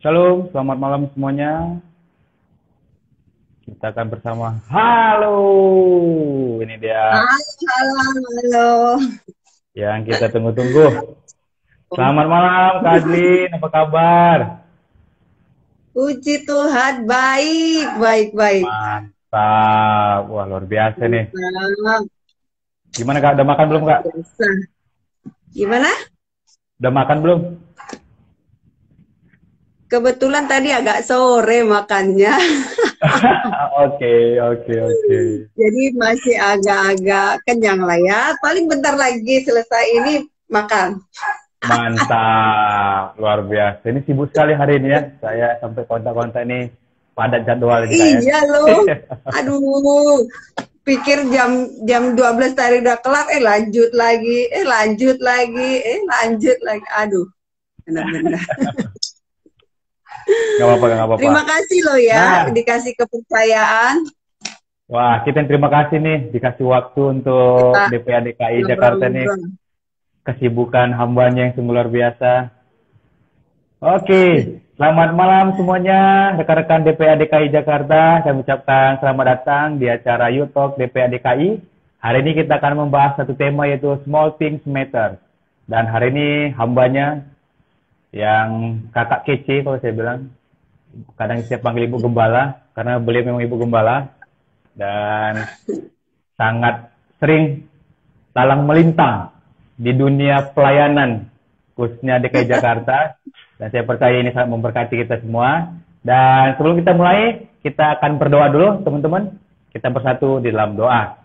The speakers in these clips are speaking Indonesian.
Shalom, selamat malam semuanya. Kita akan bersama. Halo, ini dia Halo, halo. yang kita tunggu-tunggu. Selamat malam, Kak Adlin. Apa kabar? Puji Tuhan, baik, baik, baik. Mantap. Wah, luar biasa nih. Mantap, Gimana Kak? Udah makan belum luar Kak? biasa. Gimana? Udah makan belum? Kebetulan tadi agak sore makannya, Oke, oke, oke. jadi masih agak-agak kenyang lah ya. Paling bentar lagi selesai ini makan. Mantap, luar biasa. Ini sibuk sekali hari ini ya. Saya sampai kontak-kontak ini padat jadwal ini Kak ya. Iya loh, aduh. Pikir jam jam 12 tadi udah kelar, lanjut lagi, lanjut lagi, lanjut lagi. Aduh, benar-benar. Gak apa-apa, gak apa-apa. Terima kasih loh ya, Nah, dikasih kepercayaan. wah, kita yang terima kasih nih dikasih waktu untuk Kita DPA DKI Jakarta nih, ngobrol-ngobrol. kesibukan hambanya yang sungguh luar biasa. Oke, selamat malam semuanya rekan-rekan DPA DKI Jakarta. Saya ucapkan selamat datang di acara YouTube DPA DKI. Hari ini kita akan membahas satu tema yaitu Small Things Matter. Dan hari ini hambanya yang kakak kece kalau saya bilang, kadang saya panggil Ibu Gembala karena beliau memang Ibu Gembala dan sangat sering talang melintang di dunia pelayanan khususnya DKI Jakarta, dan saya percaya ini sangat memberkati kita semua. Dan sebelum kita mulai, kita akan berdoa dulu teman-teman. Kita bersatu di dalam doa.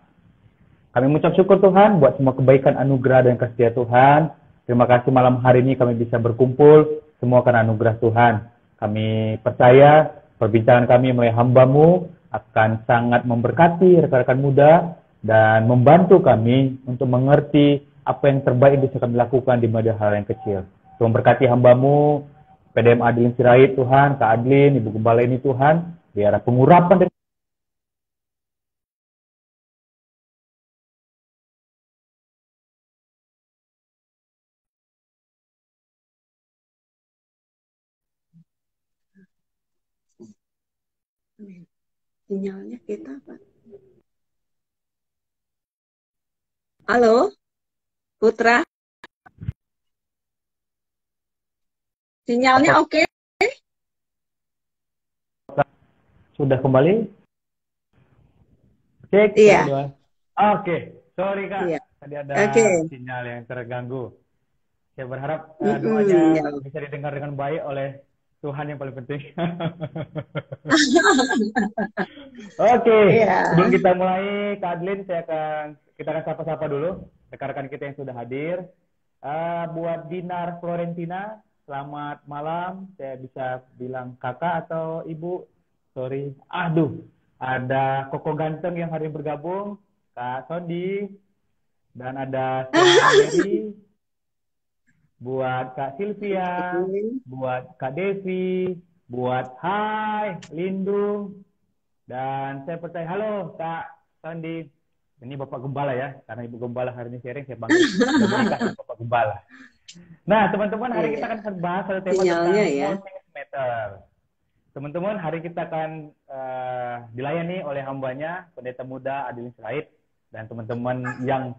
Kami mengucap syukur Tuhan buat semua kebaikan, anugerah dan kasih Tuhan. Terima kasih malam hari ini kami bisa berkumpul semua karena anugerah Tuhan. Kami percaya perbincangan kami mulai hamba-Mu akan sangat memberkati rekan-rekan muda dan membantu kami untuk mengerti apa yang terbaik yang bisa kami lakukan di media hal yang kecil. Tuhan memberkati hamba-Mu, PDM Adlin Sirait Tuhan, Kak Adlin, Ibu Gembala ini Tuhan, biar pengurapan dan Sinyalnya kita apa? Halo, Putra. Sinyalnya apa oke? sudah kembali? Cek, satu, Iya, dua. Oke, sorry Kak, iya. tadi ada Oke. sinyal yang terganggu. Saya berharap doanya Mm-mm, ya. bisa didengar dengan baik oleh Tuhan yang paling penting. Oke, Iya. sebelum kita mulai, Kak Adlin, kita akan sapa-sapa dulu rekan-rekan kita yang sudah hadir. Buat Dinar Florentina, selamat malam. Saya bisa bilang kakak atau ibu? Sorry. Aduh, ada Koko Ganteng yang hari ini bergabung, Kak Sondi, dan ada Siana Mary, buat Kak Sylvia, buat Kak Devi, buat Hai, Lindung, dan saya percaya, halo Kak Sandi. Ini Bapak Gembala ya, karena Ibu Gembala hari ini sharing, saya panggil sudah menikah sama Bapak Gembala. Nah, teman-teman, hari kita Iya. akan bahas satu tema tentang Sinyalnya ya. small things matter. Teman-teman, hari kita akan dilayani oleh hambanya, Pendeta Muda Adlin Sirait, dan teman-teman yang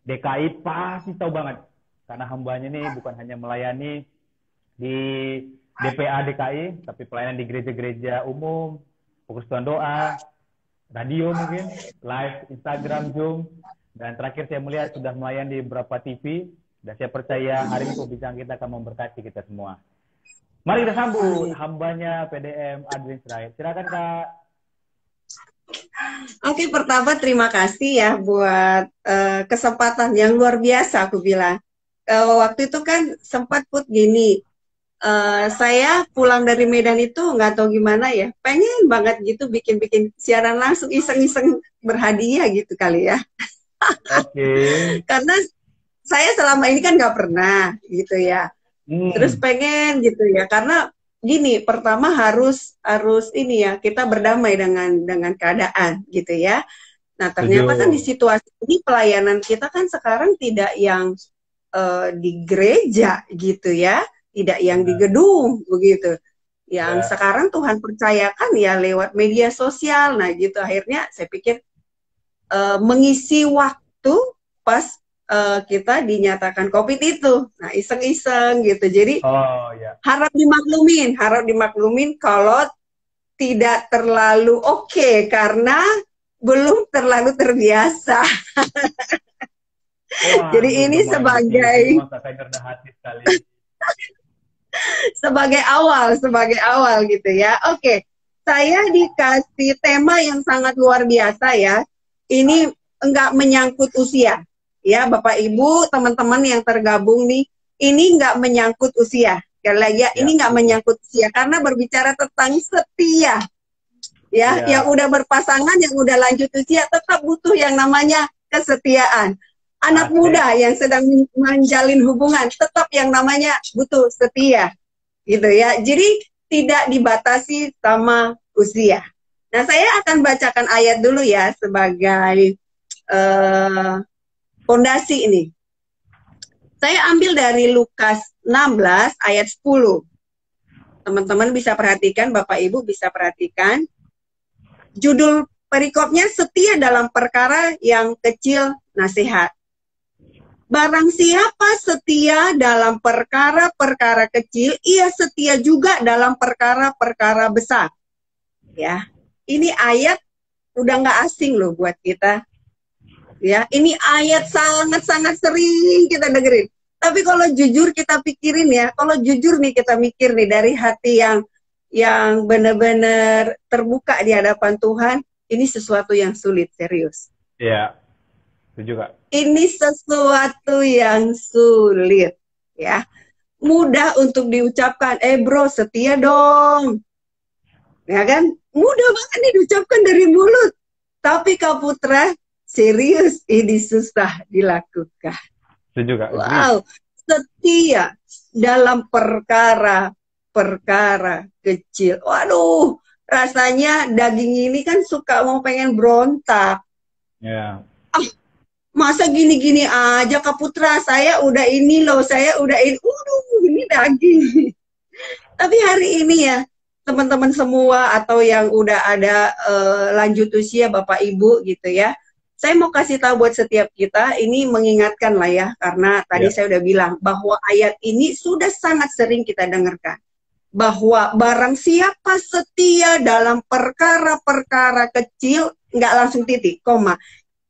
DKI pasti tahu banget, karena hambanya ini bukan hanya melayani di DPA DKI, tapi pelayanan di gereja-gereja umum, fokus Tuhan doa, radio mungkin, live Instagram, Zoom, dan terakhir saya melihat sudah melayani di beberapa TV, dan saya percaya hari ini perbincangan kita akan memberkati kita semua. Mari kita sambut hambanya PDM Adlin Sirait. Silakan Kak. Oke, pertama terima kasih ya buat kesempatan yang luar biasa aku bilang. Waktu itu kan sempat put gini, saya pulang dari Medan itu nggak tahu gimana ya, pengen banget gitu bikin-bikin siaran langsung iseng-iseng berhadiah gitu kali ya. Oke. Karena saya selama ini kan nggak pernah gitu ya. Terus Hmm. pengen gitu ya, karena gini, pertama harus harus ini ya, kita berdamai dengan keadaan gitu ya. Nah, ternyata kan di Setuju. situasi ini pelayanan kita kan sekarang tidak yang di gereja gitu ya, tidak yang di Benar. gedung begitu. yang Ya. sekarang Tuhan percayakan ya lewat media sosial. Nah gitu akhirnya saya pikir mengisi waktu pas kita dinyatakan COVID itu. Nah iseng-iseng gitu. Jadi Oh ya. harap dimaklumin kalau tidak terlalu oke karena belum terlalu terbiasa. Jadi Waduh, ini lumayan begitu. sebagai Masa saya rendah hati sekali. sebagai awal gitu ya. Oke, saya dikasih tema yang sangat luar biasa ya. Ini enggak menyangkut usia. Ya, Bapak Ibu, teman-teman yang tergabung nih, ini enggak menyangkut usia. Sekali lagi ya, Ya, ini enggak betul. menyangkut usia karena berbicara tentang setia. Ya, Ya, yang udah berpasangan, yang udah lanjut usia tetap butuh yang namanya kesetiaan. Anak asik. muda yang sedang menjalin hubungan tetap yang namanya butuh setia gitu ya. Jadi tidak dibatasi sama usia. Nah, saya akan bacakan ayat dulu ya sebagai fondasi ini. Saya ambil dari Lukas 16 ayat 10. Teman-teman bisa perhatikan, Bapak Ibu bisa perhatikan. Judul perikopnya setia dalam perkara yang kecil nasihat. Barang siapa setia dalam perkara-perkara kecil, ia setia juga dalam perkara-perkara besar. Ya, ini ayat udah nggak asing loh buat kita. Ya, ini ayat sangat-sangat sering kita dengerin. Tapi kalau jujur kita pikirin ya, kalau jujur nih kita mikir nih dari hati yang benar-benar terbuka di hadapan Tuhan, ini sesuatu yang sulit, serius. Ya, itu juga. Ini sesuatu yang sulit, ya. Mudah untuk diucapkan, bro setia dong. Ya kan? Mudah banget nih diucapkan dari mulut. Tapi Kak Putra, serius ini susah dilakukan. Itu juga. Wow, setia dalam perkara-perkara kecil. Waduh, rasanya daging ini kan suka mau pengen berontak. Ya. Masa gini-gini aja Kak Putra, saya udah ini loh, saya udah ini, ini daging. Tapi hari ini ya, teman-teman semua atau yang udah ada lanjut usia Bapak Ibu gitu ya, saya mau kasih tahu buat setiap kita, ini mengingatkan lah ya, karena tadi saya udah bilang bahwa ayat ini sudah sangat sering kita dengarkan. Bahwa barang siapa setia dalam perkara-perkara kecil, nggak langsung titik, koma,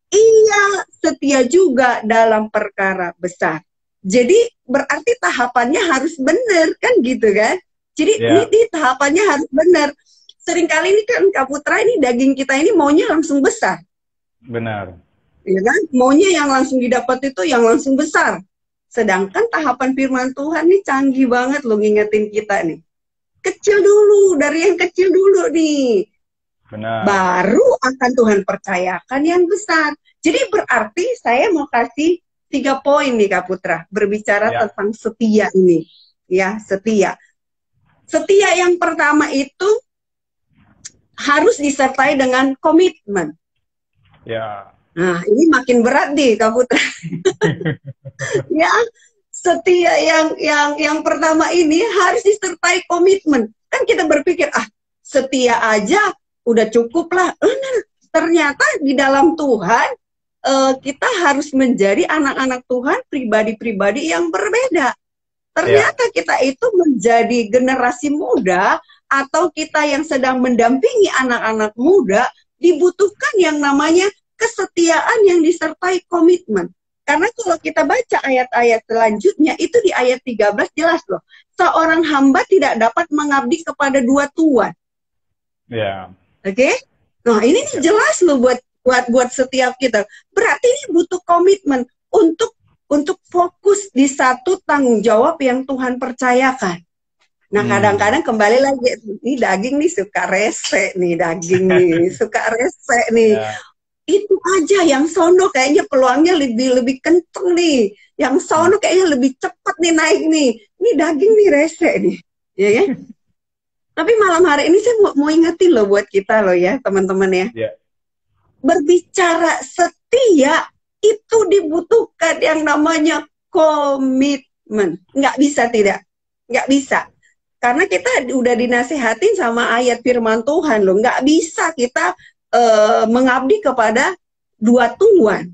ia setia juga dalam perkara besar. Jadi berarti tahapannya harus benar kan gitu kan? Jadi ini tahapannya harus benar. Seringkali ini kan Kak Putra ini daging kita ini maunya langsung besar. Benar. Ya kan? Maunya yang langsung didapat itu yang langsung besar. Sedangkan tahapan firman Tuhan ini canggih banget loh ngingetin kita nih. Kecil dulu, dari yang kecil dulu nih. Benar. Baru akan Tuhan percayakan yang besar. Jadi berarti saya mau kasih 3 poin nih Kak Putra. Berbicara tentang setia ini. Ya, setia. Setia yang pertama itu harus disertai dengan komitmen. Ya. Nah, ini makin berat nih Kak Putra. Ya, setia yang pertama ini harus disertai komitmen. Kan kita berpikir, setia aja udah cukup lah. Ternyata di dalam Tuhan kita harus menjadi anak-anak Tuhan, pribadi-pribadi yang berbeda. Ternyata kita itu menjadi generasi muda atau kita yang sedang mendampingi anak-anak muda dibutuhkan yang namanya kesetiaan yang disertai komitmen. Karena kalau kita baca ayat-ayat selanjutnya itu di ayat 13 jelas loh. Seorang hamba tidak dapat mengabdi kepada dua tuan. Ya. Oke? Nah, ini nih jelas loh buat setiap kita. Berarti ini butuh komitmen untuk fokus di satu tanggung jawab yang Tuhan percayakan. Nah, kadang-kadang kembali lagi, ini daging nih suka rese nih, daging nih suka rese nih. Itu aja yang sono kayaknya peluangnya lebih kenceng nih. Yang sono kayaknya lebih cepat nih naik nih. Ini daging nih rese nih. Ya kan? Tapi malam hari ini saya mau ingetin loh buat kita loh ya, teman-teman ya. Berbicara setia itu dibutuhkan yang namanya komitmen. Nggak bisa tidak. Nggak bisa. Karena kita udah dinasehatin sama ayat firman Tuhan loh. Nggak bisa kita mengabdi kepada dua tuan.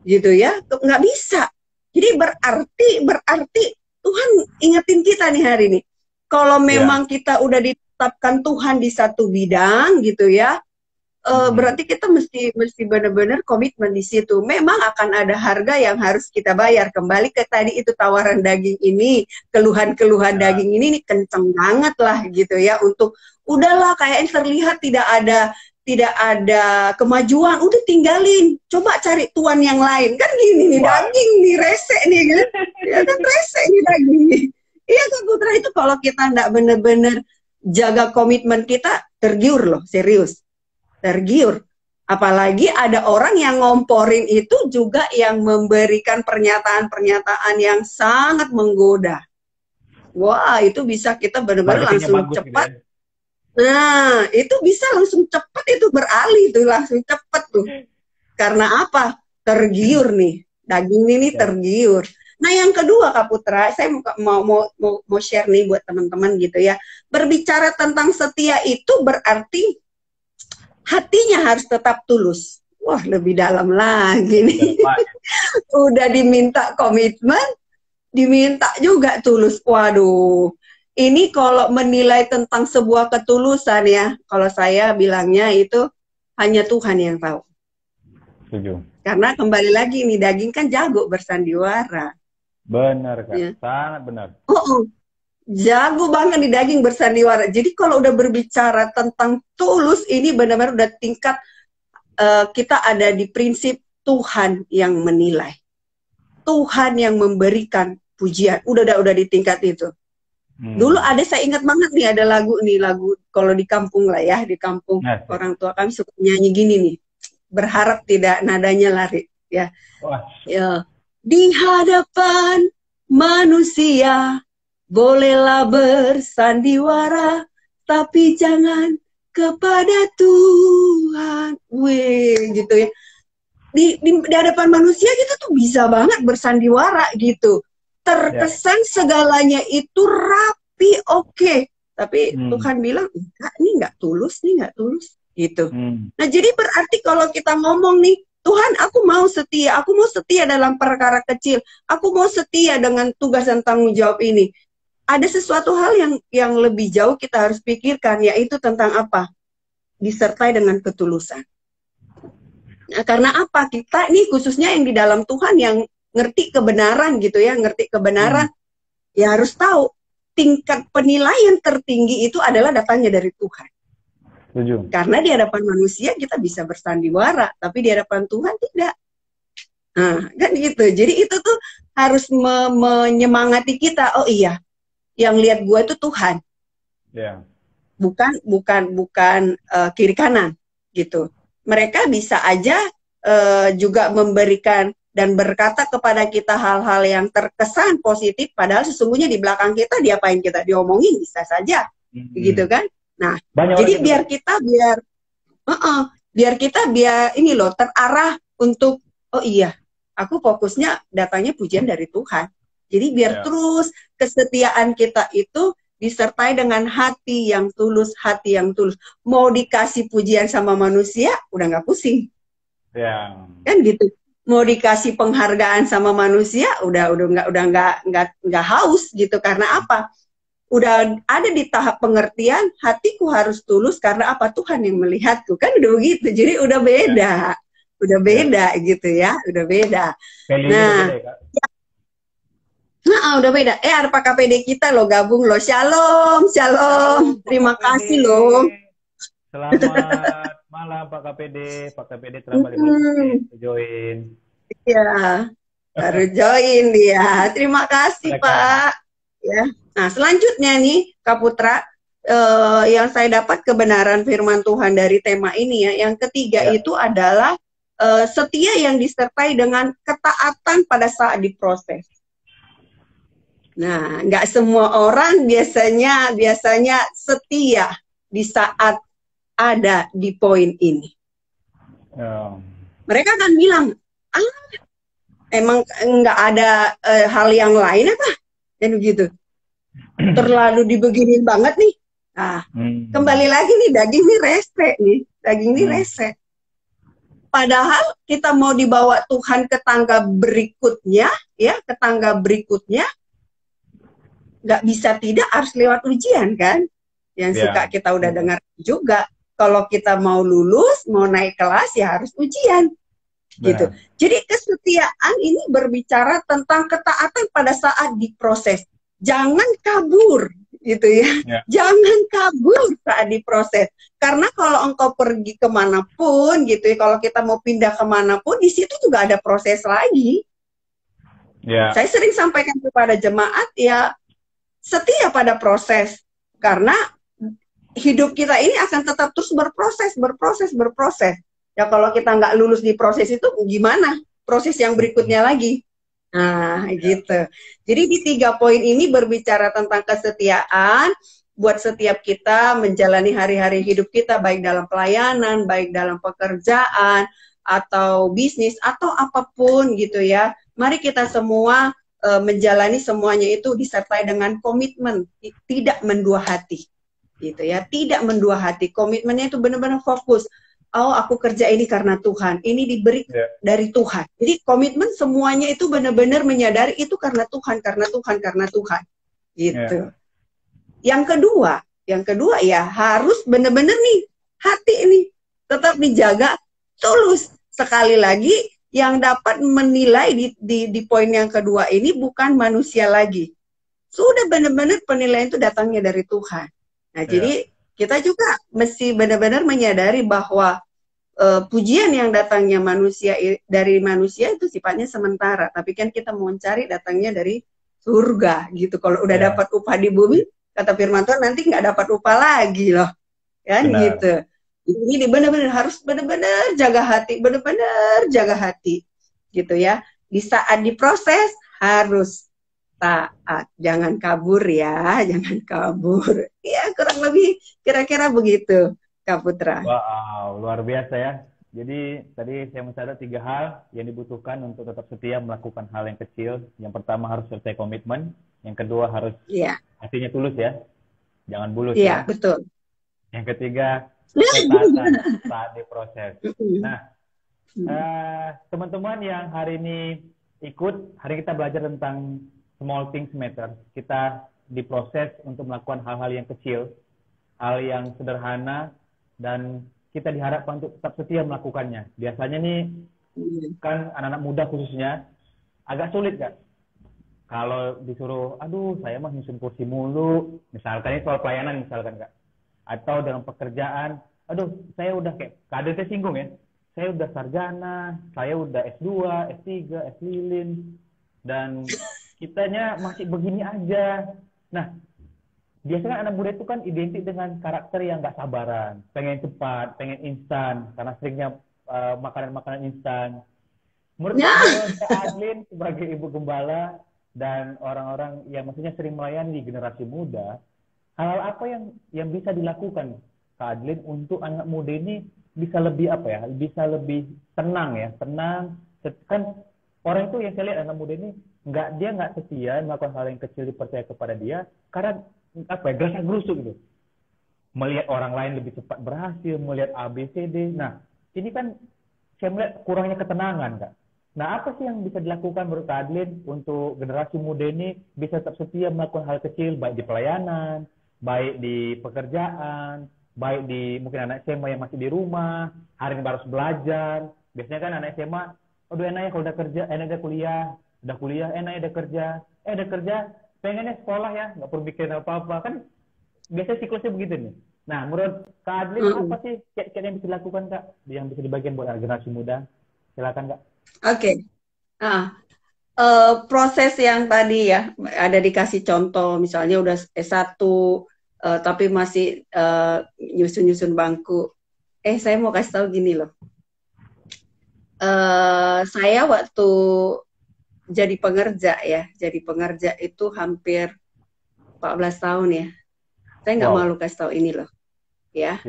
Gitu ya. Nggak bisa. Jadi berarti Tuhan ingetin kita nih hari ini. Kalau memang kita udah ditetapkan Tuhan di satu bidang gitu ya, berarti kita mesti benar-benar komitmen di situ. Memang akan ada harga yang harus kita bayar. Kembali ke tadi itu tawaran daging ini, keluhan-keluhan daging ini kenceng banget lah gitu ya. Untuk udahlah kayaknya terlihat tidak ada kemajuan, udah tinggalin, coba cari tuan yang lain. Kan gini nih, daging nih rese nih kan, ya kan rese nih daging nih. Iya kan Putra, itu kalau kita nggak bener-bener jaga komitmen kita, tergiur loh, serius, tergiur. Apalagi ada orang yang ngomporin itu juga yang memberikan pernyataan-pernyataan yang sangat menggoda. Wah, itu bisa kita benar-benar langsung cepat. Gitu ya? Nah, itu bisa langsung cepat, itu beralih tuh, langsung cepat tuh. Karena apa? Tergiur nih, daging ini tergiur. Nah, yang kedua Kak Putra, saya mau share nih buat teman-teman gitu ya. Berbicara tentang setia itu berarti hatinya harus tetap tulus. Wah, lebih dalam lagi nih. Udah diminta komitmen, diminta juga tulus. Waduh. Ini kalau menilai tentang sebuah ketulusan ya, kalau saya bilangnya itu hanya Tuhan yang tahu. Setuju. Karena kembali lagi nih, daging kan jago bersandiwara. Benar Kak, ya. Sangat benar. Jago banget di daging bersandiwara. Jadi kalau udah berbicara tentang tulus, ini benar-benar udah tingkat kita ada di prinsip Tuhan yang menilai. Tuhan yang memberikan pujian. Udah di tingkat itu. Dulu ada, saya ingat banget nih, ada lagu kalau di kampung lah ya, di kampung orang tua kami suka nyanyi gini nih, berharap tidak nadanya lari ya. Ya. Di hadapan manusia bolehlah bersandiwara, tapi jangan kepada Tuhan. Wih, gitu ya. Di hadapan manusia kita tuh bisa banget bersandiwara gitu. Terkesan segalanya itu rapi, oke. Tapi Tuhan bilang, enggak, ini enggak tulus gitu. Nah, jadi berarti kalau kita ngomong nih, Tuhan, aku mau setia dalam perkara kecil, aku mau setia dengan tugas dan tanggung jawab ini. Ada sesuatu hal yang lebih jauh kita harus pikirkan, yaitu tentang apa? Disertai dengan ketulusan. Nah, karena apa? Kita ini khususnya yang di dalam Tuhan yang ngerti kebenaran gitu ya, ya harus tahu tingkat penilaian tertinggi itu adalah datangnya dari Tuhan. Setuju. Karena di hadapan manusia kita bisa bersandiwara, tapi di hadapan Tuhan tidak. Nah, kan gitu. Jadi itu tuh harus menyemangati kita. Oh iya, yang lihat gue itu Tuhan. Yeah. Bukan kiri kanan gitu. Mereka bisa aja juga memberikan dan berkata kepada kita hal-hal yang terkesan positif, padahal sesungguhnya di belakang kita diapain, kita diomongin bisa saja, gitu kan? Nah, jadi biar kita ini loh terarah untuk, oh iya, aku fokusnya datangnya pujian dari Tuhan. Jadi biar terus kesetiaan kita itu disertai dengan hati yang tulus. Mau dikasih pujian sama manusia, udah nggak pusing, kan gitu. Mau dikasih penghargaan sama manusia, udah nggak haus gitu. Karena apa? Udah ada di tahap pengertian, hatiku harus tulus karena apa? Tuhan yang melihatku, kan udah begitu. Jadi udah beda gitu ya, udah beda. Nah, udah beda. Ada Pak KPD kita loh gabung loh. Shalom. Terima kasih loh. Selamat malam Pak KPD. Pak KPD telah balik join. Iya, baru join dia. Terima kasih Pak. Ya. Nah, selanjutnya nih Kak Putra, yang saya dapat kebenaran firman Tuhan dari tema ini ya. Yang ketiga itu adalah setia yang disertai dengan ketaatan pada saat diproses. Nah, nggak semua orang biasanya setia di saat ada di poin ini. Mereka akan bilang, emang nggak ada hal yang lain apa? Dan begitu. terlalu dibeginin banget nih. Nah, kembali lagi nih, daging nih rese nih. Daging nih rese. Padahal kita mau dibawa Tuhan ke tangga berikutnya, ya, ke tangga berikutnya, nggak bisa tidak harus lewat ujian kan? Yang suka kita udah dengar juga. Kalau kita mau lulus, mau naik kelas, ya harus ujian. Gitu. Jadi kesetiaan ini berbicara tentang ketaatan pada saat diproses. Jangan kabur, gitu ya. Jangan kabur saat diproses. Karena kalau engkau pergi kemanapun, gitu ya, kalau kita mau pindah kemanapun, di situ juga ada proses lagi. Saya sering sampaikan kepada jemaat, ya setia pada proses. Karena hidup kita ini akan tetap terus berproses. Ya kalau kita nggak lulus di proses itu gimana? Proses yang berikutnya lagi. Nah, gitu. Jadi di 3 poin ini berbicara tentang kesetiaan buat setiap kita menjalani hari-hari hidup kita, baik dalam pelayanan, baik dalam pekerjaan, atau bisnis, atau apapun gitu ya. Mari kita semua menjalani semuanya itu disertai dengan komitmen, tidak mendua hati. Gitu ya, tidak mendua hati. Komitmennya itu benar-benar fokus. Oh, aku kerja ini karena Tuhan. Ini diberi dari Tuhan. Jadi komitmen semuanya itu benar-benar menyadari itu karena Tuhan. Gitu. Yang kedua ya harus benar-benar nih hati ini tetap dijaga tulus. Sekali lagi yang dapat menilai di poin yang kedua ini bukan manusia lagi. Sudah benar-benar penilaian itu datangnya dari Tuhan. Nah, jadi kita juga mesti benar-benar menyadari bahwa pujian yang datangnya dari manusia itu sifatnya sementara, tapi kan kita mau mencari datangnya dari surga gitu. Kalau udah dapat upah di bumi, kata firman Tuhan nanti nggak dapat upah lagi loh, kan gitu. Ini benar-benar harus benar-benar jaga hati, gitu ya. Di saat diproses harus taat, jangan kabur ya, jangan kabur. Ya kurang lebih kira-kira begitu, Kak Putra. Wow, luar biasa ya. Jadi tadi saya mencatat 3 hal yang dibutuhkan untuk tetap setia melakukan hal yang kecil. Yang pertama harus selesai komitmen, yang kedua harus hatinya tulus ya, jangan bulus ya. Iya, betul. Yang ketiga ketaatan saat diproses. Nah, teman-teman yang hari ini ikut, hari kita belajar tentang small things matter. Kita diproses untuk melakukan hal-hal yang kecil, hal yang sederhana, dan kita diharapkan untuk tetap setia melakukannya. Biasanya nih, kan anak-anak muda khususnya, agak sulit kan? Kalau disuruh, aduh saya mah nyusun kursi mulu, misalkan ini soal pelayanan misalkan Kak. Atau dalam pekerjaan, aduh saya udah kayak, Kak Ade singgung ya, saya udah sarjana, saya udah S2, S3, S lilin, dan kitanya masih begini aja. Nah, biasanya anak muda itu kan identik dengan karakter yang nggak sabaran, pengen cepat, pengen instan, karena seringnya makanan-makanan instan. Menurut Adlin sebagai ibu gembala dan orang-orang yang maksudnya sering melayani di generasi muda, hal apa yang bisa dilakukan Kak Adlin untuk anak muda ini bisa lebih apa ya, bisa lebih tenang ya, tenang. Kan orang itu yang saya lihat anak muda ini dia nggak setia melakukan hal yang kecil dipercaya kepada dia karena apa ya, gerasa gerusuk gitu, melihat orang lain lebih cepat berhasil, melihat A B C D. Nah ini kan saya melihat kurangnya ketenangan Kak. Nah apa sih yang bisa dilakukan menurut Kak Adlin untuk generasi muda ini bisa tetap setia melakukan hal kecil, baik di pelayanan, baik di pekerjaan, baik di mungkin anak SMA yang masih di rumah, hari ini baru belajar. Biasanya kan anak SMA, aduh enaknya kalau udah kerja, enaknya udah kuliah, enaknya udah kerja, pengennya sekolah ya, nggak perlu bikin apa-apa. Kan biasanya siklusnya begitu nih. Nah, menurut Kak Adlin, apa sih kiat-kiat yang bisa dilakukan Kak, yang bisa dibagikan buat generasi muda? Silakan Kak. Oke. Proses yang tadi ya, ada dikasih contoh, misalnya udah S1, tapi masih nyusun-nyusun bangku. Saya mau kasih tahu gini loh. Saya waktu jadi pengerja itu hampir 14 tahun ya. Saya nggak malu kasih tahu ini loh. Ya.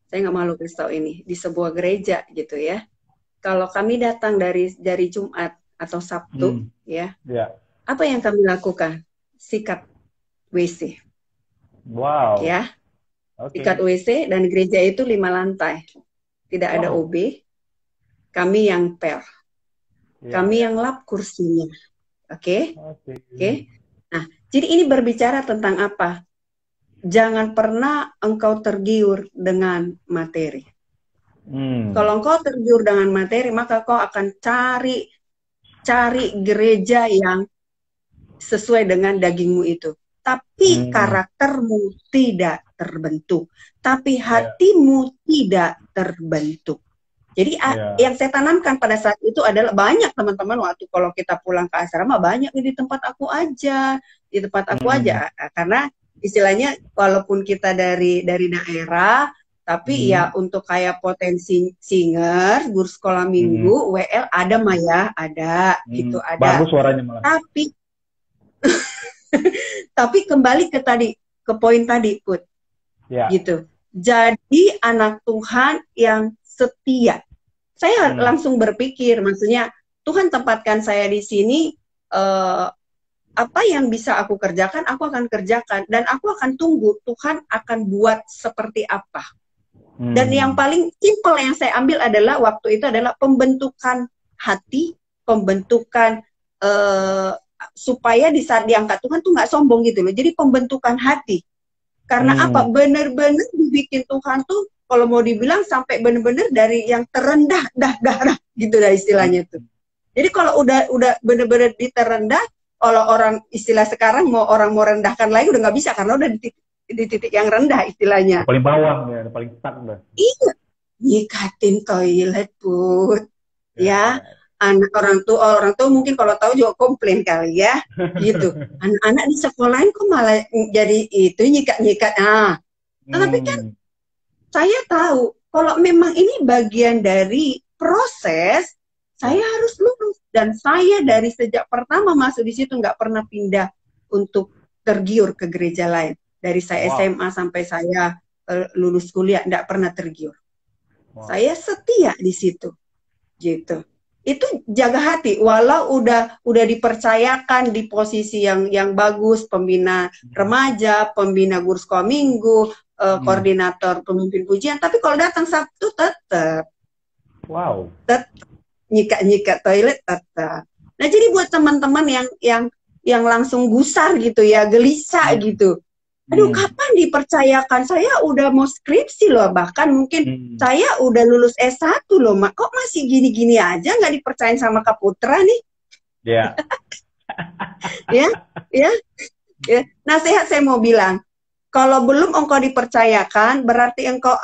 Saya nggak malu kasih tahu ini. Di sebuah gereja gitu ya. Kalau kami datang dari Jumat atau Sabtu, ya. Apa yang kami lakukan? Sikat. WC. Wow. Ya, tingkat Oke. WC, dan gereja itu 5 lantai. Tidak ada Wow. OB, kami yang pel. Ya, Kami ya. yang lap kursinya. Oke? Oke. Oke? Nah, jadi ini berbicara tentang apa? Jangan pernah engkau tergiur dengan materi. Hmm. Kalau engkau tergiur dengan materi, maka kau akan cari gereja yang sesuai dengan dagingmu itu. Tapi Hmm. karaktermu tidak terbentuk. Tapi Ya, hatimu tidak terbentuk. Jadi ya. yang saya tanamkan pada saat itu adalah banyak teman-teman waktu kalau kita pulang ke asrama banyak di tempat aku aja, di tempat aku Hmm. aja karena istilahnya walaupun kita dari daerah tapi ya Hmm. untuk kayak potensi singer, guru sekolah Hmm. minggu, WL ada Maya, ada Hmm. gitu ada. Bagus suaranya malah. Tapi kembali ke poin tadi Put, Ya. gitu. Jadi anak Tuhan yang setia. Saya Hmm. langsung berpikir, maksudnya Tuhan tempatkan saya di sini, eh, apa yang bisa aku kerjakan, aku akan kerjakan, dan aku akan tunggu Tuhan akan buat seperti apa. Dan yang Hmm. paling simpel yang saya ambil adalah waktu itu adalah pembentukan hati, pembentukan supaya di saat diangkat Tuhan tuh nggak sombong gitu loh. Jadi pembentukan hati. Karena apa? Hmm. Benar-benar dibikin Tuhan tuh kalau mau dibilang sampai benar-benar dari yang terendah dah gitu dah istilahnya tuh. Hmm. Jadi kalau udah benar-benar di terendah, kalau orang istilah sekarang mau rendahkan lagi udah nggak bisa karena udah di titik yang rendah istilahnya. Udah paling bawah ya, udah paling stuck dah. Iya, nyikatin toilet Put. Ya, Ya, ya. anak orang tua mungkin kalau tahu juga komplain kali ya, gitu. Anak-anak di sekolahin kok malah jadi itu nyikat-nyikat. Nah, tetapi kan Hmm. saya tahu kalau memang ini bagian dari proses, saya Ya. harus lulus. Dan saya dari sejak pertama masuk di situ nggak pernah pindah untuk tergiur ke gereja lain. Dari saya Wow. SMA sampai saya lulus kuliah nggak pernah tergiur. Wow. Saya setia di situ, gitu. Itu jaga hati, walau udah dipercayakan di posisi yang bagus, pembina Hmm. remaja, pembina guru sekolah minggu, Hmm. koordinator pemimpin pujian, tapi kalau datang Sabtu tetap Wow. nyikat-nyikat toilet tetap. Nah, jadi buat teman-teman yang langsung gusar gitu ya, gelisah Hmm. gitu. Aduh, Hmm. kapan dipercayakan? Saya udah mau skripsi loh, bahkan mungkin Hmm. saya udah lulus S1 loh, Mak. Kok masih gini-gini aja nggak dipercayain sama Kak Putra nih? Ya. Ya, ya, ya. Nasihat saya mau bilang, kalau belum engkau dipercayakan, berarti engkau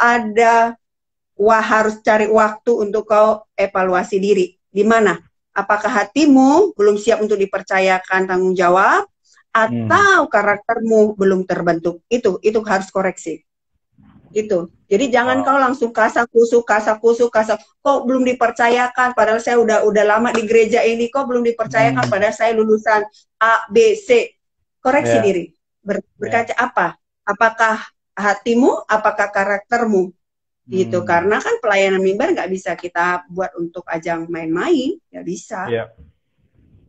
harus cari waktu untuk kau evaluasi diri. Di mana? Apakah hatimu belum siap untuk dipercayakan tanggung jawab, Hmm. atau karaktermu belum terbentuk? Itu harus koreksi. Itu. Jadi jangan kau Wow. langsung kasak kusuk. Kok belum dipercayakan? Padahal saya udah lama di gereja ini. Kok belum dipercayakan? Hmm. Padahal saya lulusan A, B, C. Koreksi Ya. diri. Ya. Berkaca apa? Apakah hatimu? Apakah karaktermu? Gitu. Hmm. Karena kan pelayanan mimbar nggak bisa kita buat untuk ajang main-main. Nggak bisa. Ya.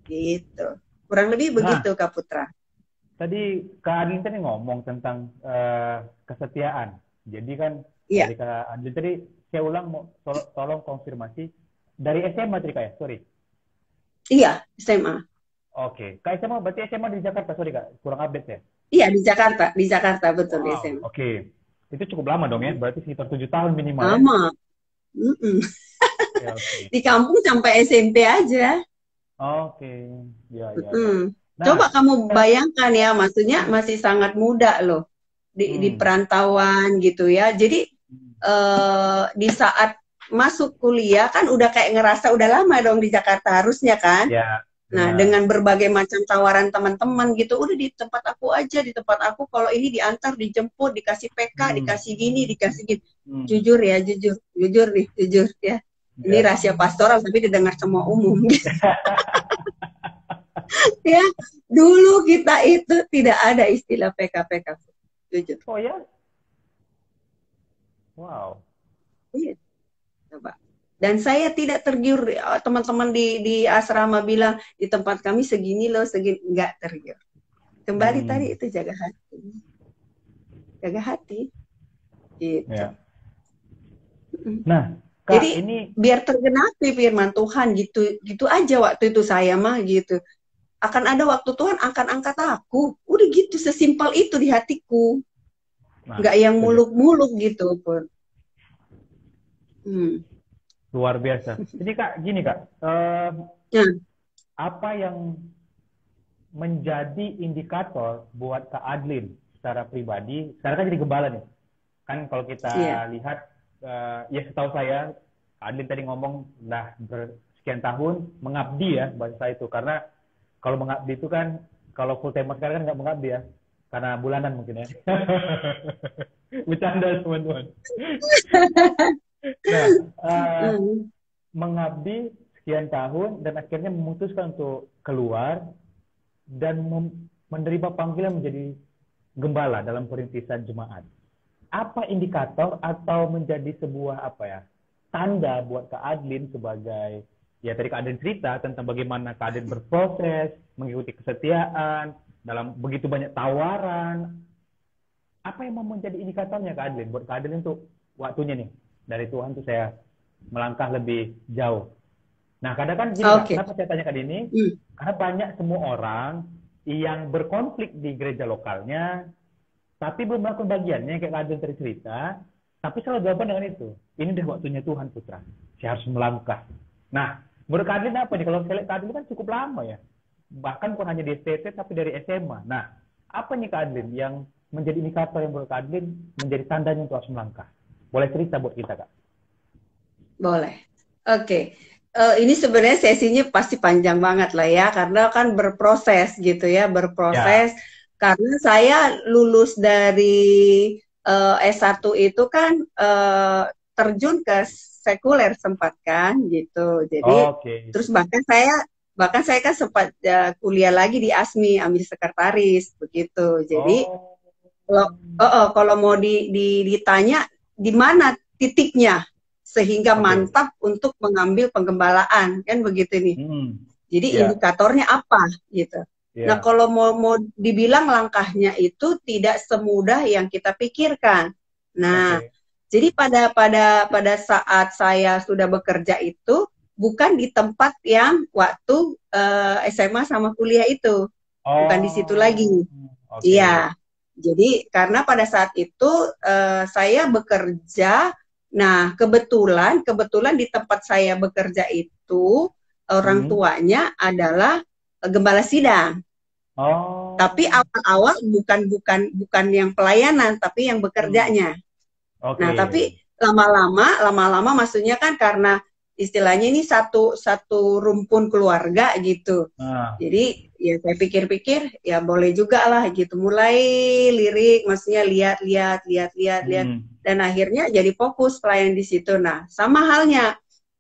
Gitu. Kurang lebih Nah, begitu, Kak Putra. tadi Kak Adin tadi ngomong tentang kesetiaan. Jadi kan Iya. dari Kak Adin tadi saya ulang mau tolong konfirmasi dari SMA tadi Kak ya, sorry. Iya, SMA. Oke, Kak SMA berarti SMA di Jakarta, sorry Kak, kurang update ya. Iya, di Jakarta betul di Wow, SMA. oke. Itu cukup lama dong ya, berarti sekitar 7 tahun minimal ya. Sama. Mm-mm. Ya, oke. Di kampung sampai SMP aja. Oke, ya ya ya. Mm. Nah, Coba kamu kan, bayangkan ya, maksudnya hmm, masih sangat muda loh di hmm, perantauan gitu ya. Jadi hmm, di saat masuk kuliah kan udah kayak ngerasa udah lama dong di Jakarta harusnya kan. ya Nah, benar. dengan berbagai macam tawaran teman-teman gitu, udah di tempat aku aja, di tempat aku kalau ini diantar, dijemput, dikasih PK, Hmm, dikasih gini, dikasih gini. hmm, Jujur ya, jujur nih, jujur ya. Ini ya. rahasia pastoral tapi didengar semua umum. Ya, dulu kita itu tidak ada istilah PK-PK. Jujur. Oh ya, wow. Iya, coba. Dan saya tidak tergiur, teman-teman di asrama bilang, di tempat kami segini loh, segini. Enggak tergiur. Kembali tadi itu jaga hati, gitu. Ya. Nah, Kak, jadi ini biar tergenapi firman Tuhan gitu aja waktu itu saya mah gitu. Akan ada waktu Tuhan akan angkat aku, udah gitu, sesimpel itu di hatiku, nggak yang muluk-muluk gitu pun. Luar biasa. Jadi Kak, gini Kak, apa yang menjadi indikator buat Kak Adlin secara pribadi? Sekarang kan jadi gembala nih. Kan kalau kita lihat, ya setahu saya, Kak Adlin tadi ngomong udah bersekian tahun mengabdi ya bahasa itu. Karena kalau mengabdi itu kan, kalau full time sekarang kan nggak mengabdi ya. Karena bulanan mungkin ya. Bercanda teman-teman. Nah, mengabdi sekian tahun dan akhirnya memutuskan untuk keluar dan menerima panggilan menjadi gembala dalam perintisan jemaat. Apa indikator atau menjadi sebuah tanda buat Kak Adlin sebagai, ya tadi Kak Adlin cerita tentang bagaimana Kak Adlin berproses, mengikuti kesetiaan dalam begitu banyak tawaran. Apa yang mau menjadi indikatornya Kak Adlin buat Kak Adlin untuk waktunya nih dari Tuhan tuh saya melangkah lebih jauh. Nah, kadang kan gini, kenapa saya tanya Kak ini? Karena banyak semua orang yang berkonflik di gereja lokalnya, tapi belum melakukan bagiannya, kayak Kak Adlin tadi cerita, tapi selalu jawaban dengan itu. Ini udah waktunya Tuhan, putra. Saya harus melangkah. Nah, menurut Kak Adlin apa nih? Kalau saya lihat Kak Adlin kan cukup lama ya. Bahkan bukan hanya di STT, tapi dari SMA. Nah, apa nih Kak Adlin yang menjadi indikator yang menurut Kak Adlin menjadi tandanya untuk harus melangkah? Boleh cerita buat kita, Kak? Boleh. Oke. Ini sebenarnya sesinya pasti panjang banget lah ya, karena kan berproses gitu ya, berproses. Ya. Karena saya lulus dari S1 itu kan terjun ke sekuler sempat kan gitu. Jadi terus bahkan saya kan sempat kuliah lagi di ASMI, ambil sekretaris begitu. Jadi kalau mau ditanya di mana titiknya sehingga mantap untuk mengambil penggembalaan, kan begitu nih. Jadi indikatornya apa gitu. Nah, kalau mau dibilang langkahnya itu tidak semudah yang kita pikirkan. Nah, jadi pada saat saya sudah bekerja itu bukan di tempat yang waktu SMA sama kuliah itu. Bukan di situ lagi. Iya. Jadi karena pada saat itu saya bekerja. Nah, kebetulan di tempat saya bekerja itu orang tuanya adalah gembala sidang. Tapi awal-awal bukan yang pelayanan, tapi yang bekerjanya. Nah, tapi lama-lama maksudnya kan karena istilahnya ini satu rumpun keluarga gitu. Jadi ya saya pikir-pikir ya boleh juga lah gitu. Mulai lirik, maksudnya lihat dan akhirnya jadi fokus pelayan di situ. Nah, sama halnya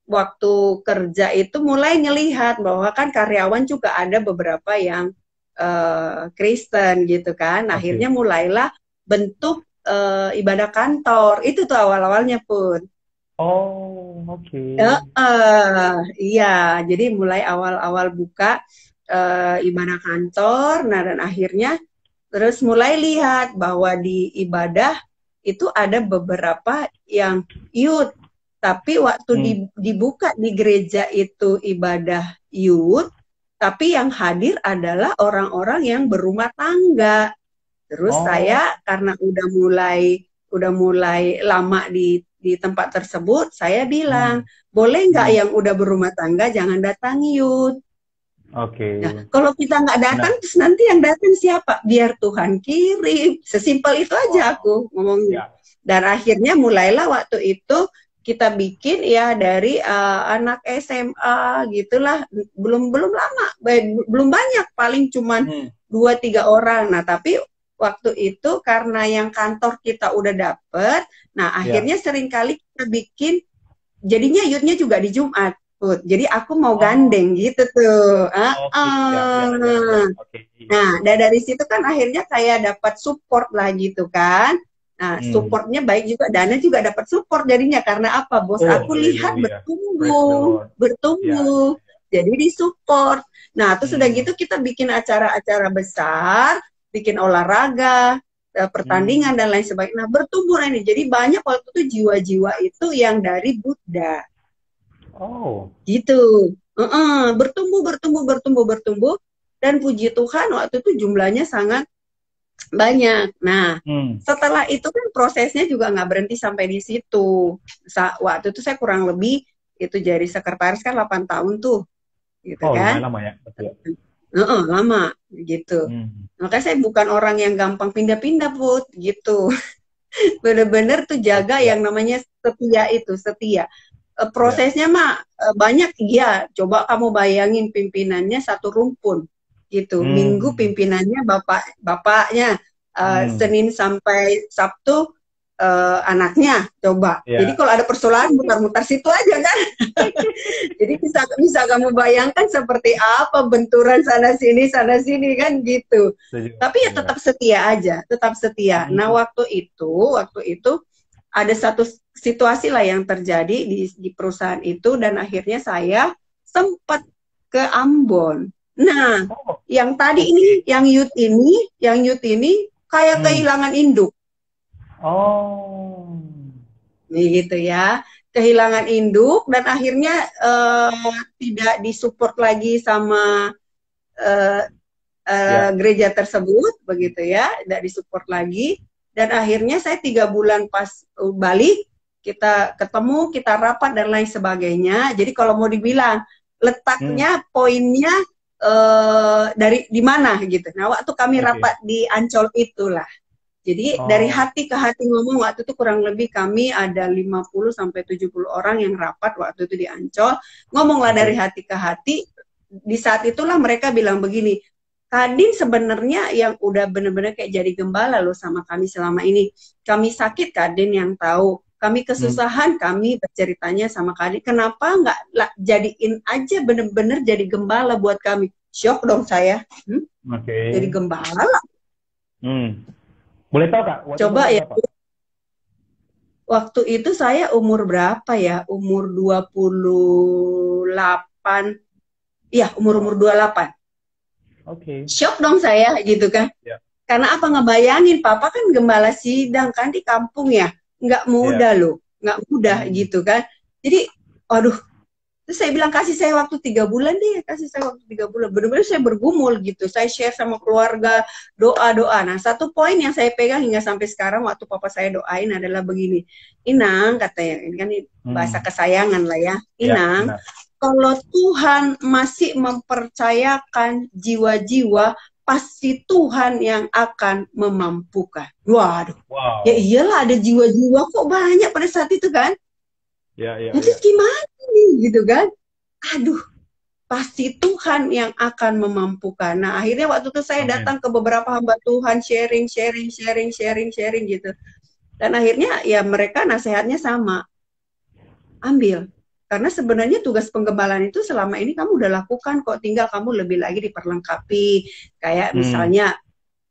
waktu kerja itu mulai ngelihat bahwa kan karyawan juga ada beberapa yang Kristen gitu kan. Akhirnya mulailah bentuk ibadah kantor. Itu tuh awal-awalnya pun. Iya, jadi mulai awal-awal buka ibadah kantor. Nah, dan akhirnya terus mulai lihat bahwa di ibadah itu ada beberapa yang youth, tapi waktu dibuka di gereja itu ibadah youth, tapi yang hadir adalah orang-orang yang berumah tangga. Terus saya karena udah mulai lama di tempat tersebut, saya bilang boleh nggak yang udah berumah tangga jangan datang youth. Nah, kalau kita nggak datang, terus nanti yang datang siapa? Biar Tuhan kirim. Sesimpel itu aja aku ngomongnya. Dan akhirnya mulailah waktu itu kita bikin ya dari anak SMA gitulah. Belum lama, belum banyak, paling cuman 2-3 orang. Nah, tapi waktu itu karena yang kantor kita udah dapet, nah akhirnya seringkali kita bikin, jadinya youth-nya juga di Jumat. Jadi aku mau gandeng gitu tuh. Nah, dari situ kan akhirnya saya dapat support lah gitu kan. Nah, supportnya baik juga, Dana juga dapat support jadinya karena apa? Bos aku lihat bertumbuh. Jadi disupport. Nah, terus udah gitu kita bikin acara-acara besar. bikin olahraga, pertandingan dan lain sebagainya. Nah, bertumbuh ini. Jadi banyak waktu itu jiwa-jiwa itu yang dari Buddha. Oh. Gitu. Bertumbuh, bertumbuh, bertumbuh, bertumbuh. Dan puji Tuhan waktu itu jumlahnya sangat banyak. Nah, setelah itu kan prosesnya juga nggak berhenti sampai di situ. Waktu itu saya kurang lebih itu jadi sekretaris kan 8 tahun tuh. Gitu Oh, kan. lumayan lama ya. Betul. Lama gitu. Makanya saya bukan orang yang gampang pindah-pindah, Put, gitu. Bener-bener tuh jaga yang namanya setia itu, setia. Prosesnya mah banyak, iya. Coba kamu bayangin pimpinannya satu rumpun gitu. Minggu pimpinannya bapaknya, Senin sampai Sabtu anaknya. Coba. Jadi kalau ada persoalan mutar-mutar situ aja kan. Jadi bisa kamu bayangkan seperti apa benturan sana sini kan gitu. Tapi ya tetap setia aja, tetap setia. Nah waktu itu ada satu situasi lah yang terjadi di perusahaan itu dan akhirnya saya sempat ke Ambon. Nah, yang tadi ini, yang youth ini kayak kehilangan induk. Oh. Gitu ya. Kehilangan induk dan akhirnya tidak disupport lagi sama gereja tersebut, begitu ya, tidak disupport lagi. Dan akhirnya saya 3 bulan pas balik, kita ketemu, kita rapat dan lain sebagainya. Jadi kalau mau dibilang letaknya, poinnya dari di mana gitu. Nah waktu kami rapat di Ancol itulah. Jadi dari hati ke hati ngomong waktu itu kurang lebih kami ada 50 sampai 70 orang yang rapat waktu itu di Ancol. Ngomonglah dari hati ke hati. Di saat itulah mereka bilang begini, Kadin sebenarnya yang udah benar-benar kayak jadi gembala loh sama kami selama ini. Kami sakit, Kadin yang tahu. Kami kesusahan, kami berceritanya sama Kadin. Kenapa nggak jadiin aja benar-benar jadi gembala buat kami? Shock dong saya. Jadi gembala. Boleh tahu Kak? Coba ya. Waktu itu saya umur berapa ya? Umur 28. Iya, umur 28. Shock dong saya gitu kan. Karena apa, ngebayangin papa kan gembala sidang kan di kampung ya. Nggak mudah loh. Nggak mudah gitu kan. Jadi, waduh. Terus saya bilang kasih saya waktu 3 bulan deh. Kasih saya waktu 3 bulan. Benar-benar saya bergumul gitu. Saya share sama keluarga. Doa-doa. Nah satu poin yang saya pegang hingga sampai sekarang waktu papa saya doain adalah begini. Inang katanya. Ini kan bahasa kesayangan lah ya. Inang. Kalau Tuhan masih mempercayakan jiwa-jiwa, pasti Tuhan yang akan memampukan. Waduh, ya iyalah ada jiwa-jiwa kok banyak pada saat itu kan. Jadi gimana nih gitu kan? Aduh, pasti Tuhan yang akan memampukan. Nah akhirnya waktu itu saya datang ke beberapa hamba Tuhan, sharing gitu. Dan akhirnya ya mereka nasihatnya sama, ambil. Karena sebenarnya tugas penggembalaan itu selama ini kamu udah lakukan kok, tinggal kamu lebih lagi diperlengkapi. Kayak misalnya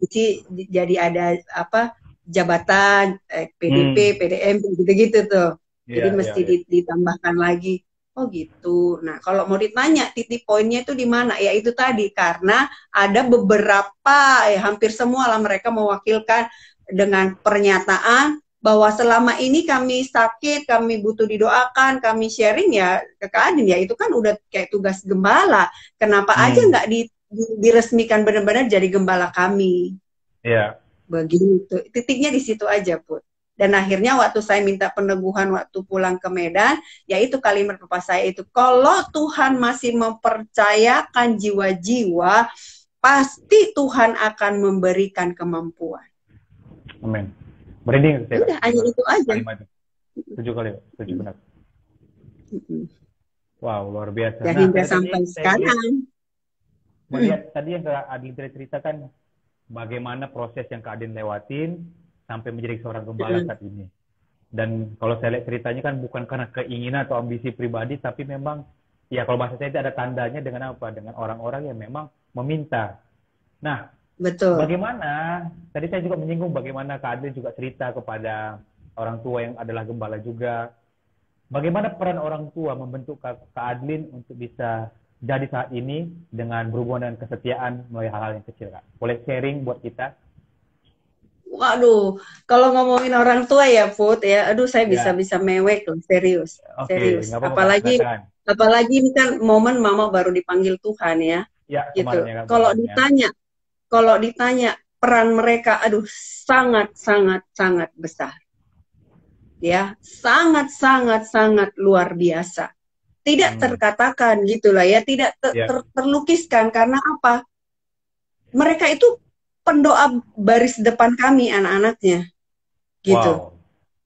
jadi ada apa jabatan PDP, PDM gitu-gitu tuh. Jadi mesti ditambahkan lagi. Oh gitu. Nah, kalau mau ditanya titik poinnya itu di mana? Ya itu tadi karena ada beberapa hampir semua lah mereka mewakilkan dengan pernyataan bahwa selama ini kami sakit, kami butuh didoakan, kami sharing ya ke Kadin ya itu kan udah kayak tugas gembala. Kenapa aja nggak diresmikan benar-benar jadi gembala kami? Iya. Begitu. Titiknya di situ aja, Put. Dan akhirnya waktu saya minta peneguhan waktu pulang ke Medan, yaitu kalimat Bapak saya itu, kalau Tuhan masih mempercayakan jiwa-jiwa, pasti Tuhan akan memberikan kemampuan. Amin. Merinding saya. Udah, hanya itu aja. Setuju kali, setuju benar. Wow, luar biasa. Dan hingga sampai sekarang. Melihat tadi yang Kak Adin ceritakan, bagaimana proses yang Kak Adin lewatin sampai menjadi seorang gembala saat ini. Dan kalau saya lihat ceritanya kan bukan karena keinginan atau ambisi pribadi, tapi memang, ya kalau bahasa saya itu ada tandanya dengan apa? Dengan orang-orang yang memang meminta. Nah, betul. Bagaimana, tadi saya juga menyinggung bagaimana Kak Adin juga cerita kepada orang tua yang adalah gembala juga. Bagaimana peran orang tua membentuk Kak Adin untuk bisa jadi saat ini dengan berhubungan dengan kesetiaan melalui hal-hal yang kecil, Kak? Boleh sharing buat kita? Waduh, kalau ngomongin orang tua ya, Put ya, aduh saya Ya, bisa-bisa mewek loh, serius, oke, serius. nggak apa-apa, Kak. Apalagi, Silakan. apalagi ini kan momen Mama baru dipanggil Tuhan ya, Ya, kemarin gitu. ya, Kak, Kalau bulannya. ditanya, kalau ditanya peran mereka, aduh sangat, sangat, sangat besar, ya, sangat, sangat, sangat luar biasa. Tidak Hmm, terkatakan gitulah ya, tidak ya, terlukiskan karena apa? Mereka itu pendoa baris depan kami anak-anaknya, gitu. wow.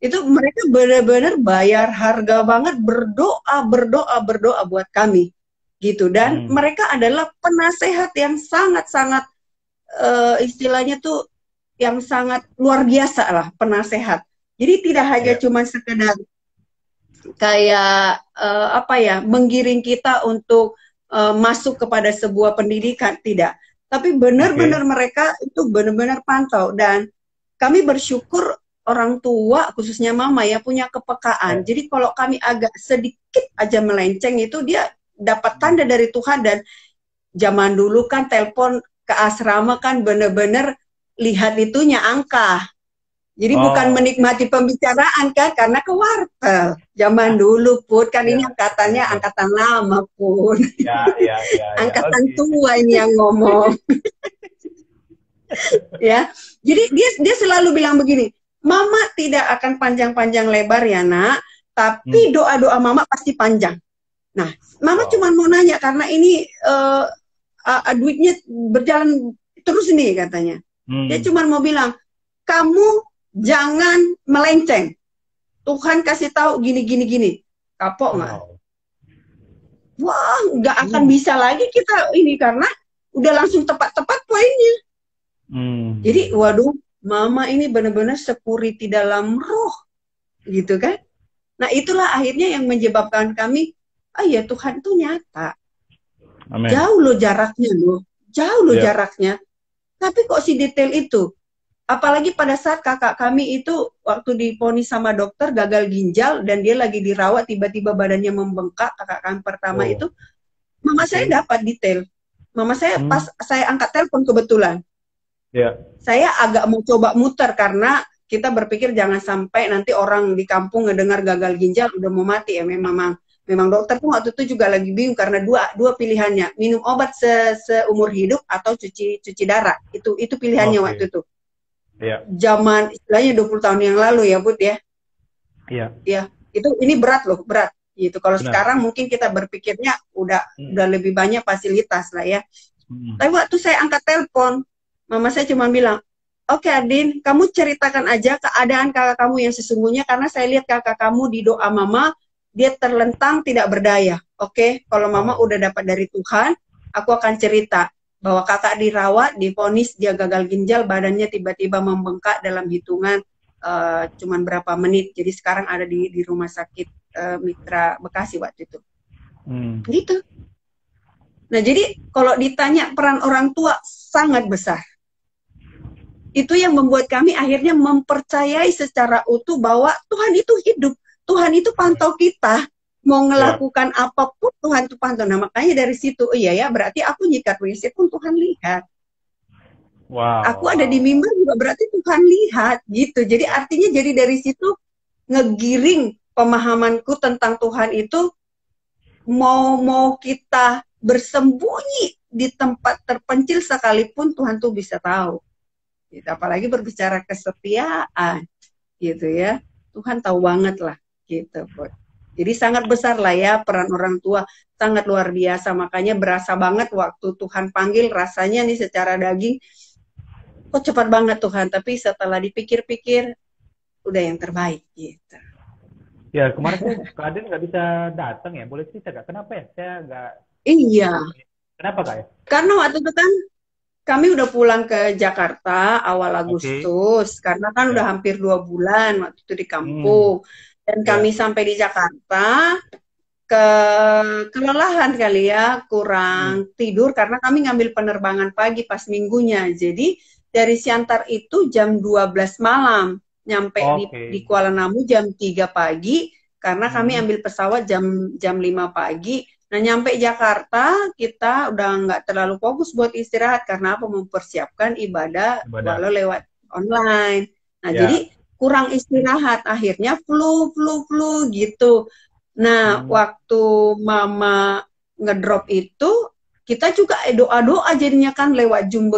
Itu mereka benar-benar bayar harga banget berdoa berdoa berdoa buat kami gitu, dan Hmm, mereka adalah penasehat yang sangat-sangat istilahnya tuh yang sangat luar biasa lah, penasehat. Jadi tidak hanya ya, cuma sekedar kayak apa ya, menggiring kita untuk masuk kepada sebuah pendidikan, tidak, tapi benar-benar oke. mereka itu benar-benar pantau. Dan kami bersyukur orang tua khususnya mama ya punya kepekaan. Ya. Jadi kalau kami agak sedikit aja melenceng itu dia dapat Hmm. tanda dari Tuhan. Dan zaman dulu kan telepon ke asrama kan bener-bener lihat itunya angka. Jadi bukan Oh, menikmati pembicaraan kan, karena ke wartel. Zaman dulu Pun, kan ini ya, angkatannya betul. angkatan lama Pun. Ya, ya, ya, ya. Angkatan Oke. tua ini yang ngomong. Ya. Jadi dia selalu bilang begini, Mama tidak akan panjang-panjang lebar ya nak, Hmm. tapi doa-doa Mama pasti panjang. Nah, Mama Wow. cuma mau nanya karena ini duitnya berjalan terus nih katanya. Dia Hmm. cuma mau bilang, kamu jangan melenceng. Tuhan kasih tahu gini gini gini. Kapok nggak? Wow. Wah, nggak akan Ini. bisa lagi kita ini karena udah langsung tepat-tepat poinnya. Jadi, Hmm. waduh, Mama ini benar-benar security dalam roh, gitu kan? Nah, itulah akhirnya yang menyebabkan kami, ah ya Tuhan tuh nyata. Amin. Jauh loh jaraknya loh. Jauh loh Ya. jaraknya. Tapi kok si detail itu? Apalagi pada saat kakak kami itu waktu diponis sama dokter gagal ginjal dan dia lagi dirawat, tiba-tiba badannya membengkak, kakak kami pertama Oh, itu, mama saya oke. dapat detail. Mama saya Hmm. pas saya angkat telepon kebetulan, Ya. saya agak mau coba muter karena kita berpikir jangan sampai nanti orang di kampung ngedengar gagal ginjal udah mau mati ya. Memang dokter pun waktu itu juga lagi bingung karena dua pilihannya, minum obat seumur hidup atau cuci darah. Itu pilihannya Oke. waktu itu. Ya. Zaman istilahnya 20 tahun yang lalu ya, Bud ya. Iya. Ya, itu ini berat loh, berat gitu. Kalau Benar. sekarang mungkin kita berpikirnya Hmm. udah lebih banyak fasilitas lah ya. Hmm. Tapi waktu saya angkat telepon, mama saya cuma bilang, "Oke, Adin, kamu ceritakan aja keadaan kakak kamu yang sesungguhnya karena saya lihat kakak kamu di doa mama, dia terlentang tidak berdaya. Oke, kalau mama Wow. udah dapat dari Tuhan, aku akan cerita bahwa kakak dirawat, divonis dia gagal ginjal, badannya tiba-tiba membengkak dalam hitungan cuman berapa menit. Jadi sekarang ada di rumah sakit Mitra Bekasi waktu itu." Hmm. Gitu. Nah, jadi kalau ditanya peran orang tua sangat besar. Itu yang membuat kami akhirnya mempercayai secara utuh bahwa Tuhan itu hidup. Tuhan itu pantau kita. Mau Ya. melakukan apapun Tuhan itu pantau. Nah, makanya dari situ, iya ya, berarti aku nyikat WC pun Tuhan lihat. Aku Wow. ada di Wow. mimbar juga berarti Tuhan lihat gitu. Jadi artinya jadi dari situ ngegiring pemahamanku tentang Tuhan itu, mau kita bersembunyi di tempat terpencil sekalipun Tuhan tuh bisa tahu. Gitu. Apalagi berbicara kesetiaan gitu ya. Tuhan tahu banget lah gitu. Jadi sangat besar lah ya peran orang tua, sangat luar biasa. Makanya berasa banget waktu Tuhan panggil, rasanya nih secara daging, kok cepat banget Tuhan. Tapi setelah dipikir-pikir, udah yang terbaik gitu. Ya, kemarin tuh Kak Adin nggak bisa datang ya. Boleh cerita Kak? Kenapa ya? Saya nggak. Iya, Kenapa Kak ya? karena waktu itu kan kami udah pulang ke Jakarta awal Oke. Agustus, karena kan udah Ya. hampir 2 bulan waktu itu di Hmm. kampung. Dan kami Ya. sampai di Jakarta, ke kelelahan kali ya, Hmm. kurang tidur karena kami ngambil penerbangan pagi pas minggunya. Jadi dari Siantar itu jam 12 malam, nyampe di Oke. Kuala Namu jam 3 pagi, karena kami Hmm. ambil pesawat jam 5 pagi. Nah, nyampe Jakarta, kita udah nggak terlalu fokus buat istirahat karena apa? Mempersiapkan ibadah Ibadah. walau lewat online. Nah, Ya. jadi kurang istirahat, akhirnya flu gitu. Nah, Hmm. waktu mama ngedrop itu, kita juga doa-doa jadinya kan lewat Zoom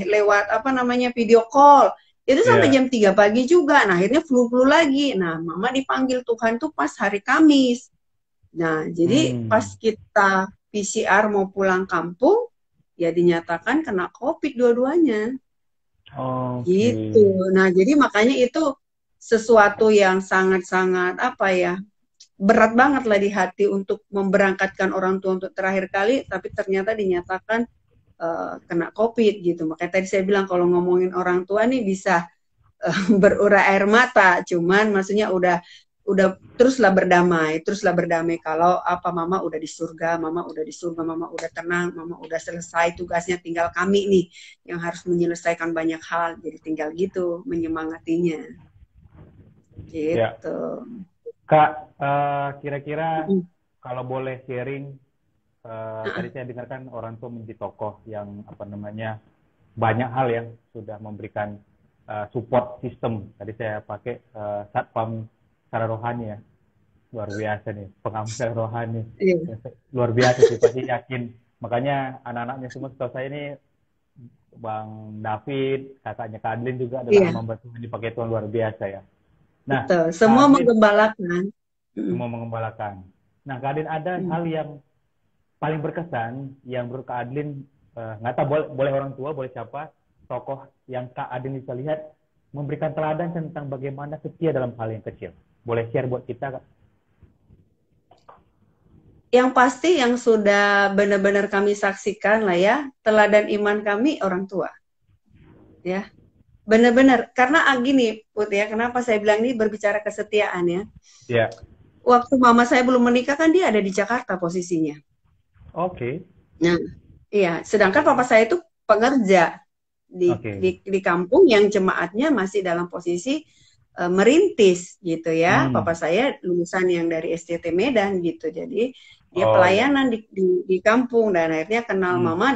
lewat apa namanya video call. Itu sampai Ya. jam 3 pagi juga. Nah, akhirnya flu lagi. Nah, mama dipanggil Tuhan tuh pas hari Kamis. Nah, jadi pas Hmm. kita PCR mau pulang kampung, ya dinyatakan kena COVID dua-duanya. Oke. Gitu. Nah, jadi makanya itu sesuatu yang sangat-sangat apa ya, berat banget lah di hati untuk memberangkatkan orang tua untuk terakhir kali, tapi ternyata dinyatakan kena COVID gitu. Makanya tadi saya bilang kalau ngomongin orang tua nih bisa berurai air mata, cuman maksudnya udah teruslah berdamai kalau apa mama udah di surga, mama udah tenang, mama udah selesai tugasnya, tinggal kami nih yang harus menyelesaikan banyak hal, jadi tinggal gitu menyemangatinya Ya. gitu. Kak, kira-kira Mm. kalau boleh sharing, tadi Uh-uh. saya dengarkan orang tua menjadi tokoh yang apa namanya banyak hal yang sudah memberikan support system. Tadi saya pakai satpam secara rohani ya, luar biasa nih, pengamat secara rohani. Iya. Luar biasa sih, pasti yakin. Makanya anak-anaknya semua setahu saya ini Bang David, kakaknya Kak Adlin juga adalah Iya, hamba Tuhan dipakai Tuhan luar biasa ya. Nah, betul. Kak Semua Adlin menggembalakan. Mm. semua mengembalakan. Nah, Kak Adlin ada Mm. hal yang paling berkesan yang menurut Kak Adlin, nggak tahu boleh orang tua, boleh siapa, tokoh yang Kak Adlin bisa lihat memberikan teladan tentang bagaimana setia dalam hal yang kecil. Boleh share buat kita, Kak? Yang pasti yang sudah benar-benar kami saksikan lah ya, teladan iman kami orang tua. Ya, benar-benar. Karena gini, Put ya, kenapa saya bilang ini berbicara kesetiaan ya. Ya. Waktu mama saya belum menikah kan dia ada di Jakarta posisinya. Oke. Nah, iya. Sedangkan papa saya itu pekerja Oke. di kampung yang jemaatnya masih dalam posisi merintis gitu ya. Hmm. Papa saya lulusan yang dari STT Medan gitu. Jadi dia Oh ya. pelayanan di kampung dan akhirnya kenal Hmm. mama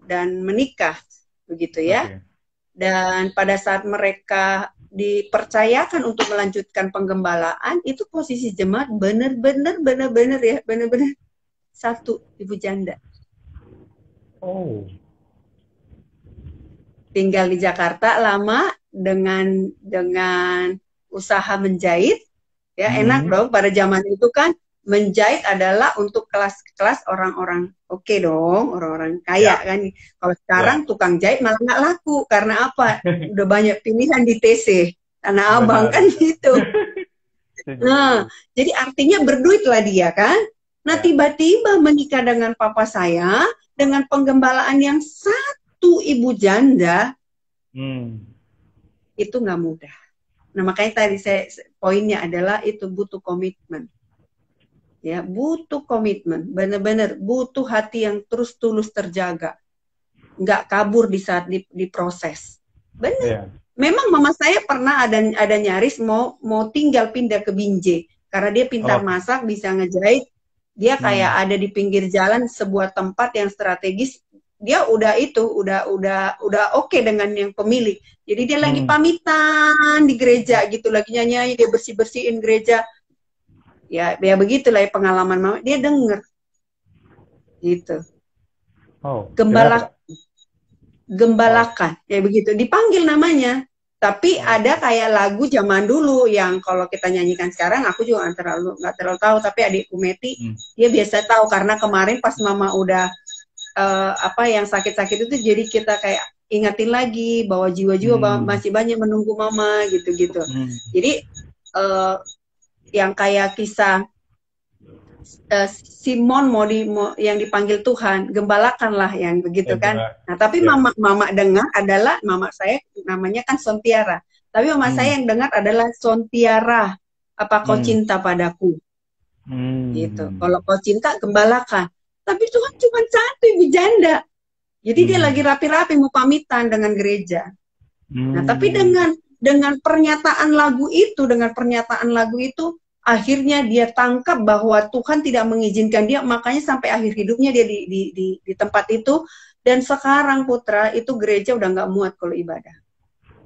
dan menikah begitu ya. Oke. Dan pada saat mereka dipercayakan untuk melanjutkan penggembalaan, itu posisi jemaat benar-benar ya, benar-benar satu ibu janda. Oh. Tinggal di Jakarta lama dengan usaha menjahit, ya enak Hmm. dong. Pada zaman itu kan menjahit adalah untuk kelas-kelas orang-orang oke dong, orang-orang kaya Ya. kan. Kalau sekarang Ya. tukang jahit malah nggak laku karena apa? Udah banyak pilihan di TC, Tanah Abang Benar, kan benar. gitu. Setuju, Nah, setuju. jadi artinya berduit lah dia kan. Nah, Ya. tiba-tiba menikah dengan papa saya dengan penggembalaan yang satu ibu janda, Hmm. itu nggak mudah. Nah, makanya tadi poinnya adalah itu butuh komitmen. Ya, butuh komitmen, benar-benar butuh hati yang terus tulus terjaga, nggak kabur di saat diproses. Benar. Ya. Memang mama saya pernah ada nyaris mau tinggal pindah ke Binjai karena dia pintar Oke. masak, bisa ngejahit. Dia kayak Hmm. ada di pinggir jalan sebuah tempat yang strategis. Dia udah oke dengan yang pemilik. Jadi dia lagi Hmm. pamitan di gereja gitu, lagi nyanyi, dia bersih-bersihin gereja. Ya begitulah ya pengalaman mama. Dia denger gitu. Oh, kenapa, Kak? Oh. Gembalakan ya begitu, dipanggil namanya. Tapi ada Oke. kayak lagu zaman dulu yang kalau kita nyanyikan sekarang aku juga nggak terlalu tahu, tapi adikku Meti Hmm. dia biasa tahu karena kemarin pas mama udah apa yang sakit-sakit itu, jadi kita kayak ingatin lagi bahwa jiwa-jiwa Hmm. masih banyak menunggu mama gitu-gitu. Hmm. Jadi yang kayak kisah Simon yang dipanggil Tuhan, gembalakanlah yang begitu kan. Benar. Nah, tapi Ya. mama dengar adalah mama saya namanya kan Sontiara. Tapi mama saya yang dengar adalah Sontiara, apa kau Hmm. cinta padaku? Gitu. Hmm. Kalau kau cinta, gembalakan. Tapi Tuhan cuma satu ibu janda. Jadi dia lagi Hmm. rapi-rapi mau pamitan dengan gereja. Nah, tapi Hmm. dengan pernyataan lagu itu, akhirnya dia tangkap bahwa Tuhan tidak mengizinkan dia, makanya sampai akhir hidupnya dia di tempat itu. Dan sekarang Putra, itu gereja udah nggak muat kalau ibadah.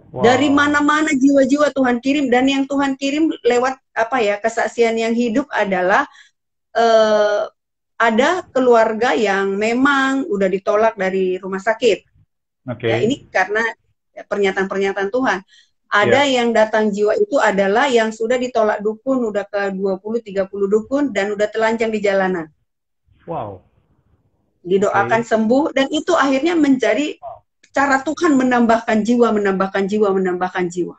Dari Wow. mana-mana jiwa-jiwa Tuhan kirim, dan yang Tuhan kirim lewat apa ya, kesaksian yang hidup adalah ada keluarga yang memang udah ditolak dari rumah sakit. Ya, ini karena pernyataan-pernyataan Tuhan. Ada yang datang jiwa itu adalah yang sudah ditolak dukun, udah ke 20-30 dukun, dan udah telanjang di jalanan. Wow. Didoakan sembuh, dan itu akhirnya menjadi cara Tuhan menambahkan jiwa, menambahkan jiwa, menambahkan jiwa.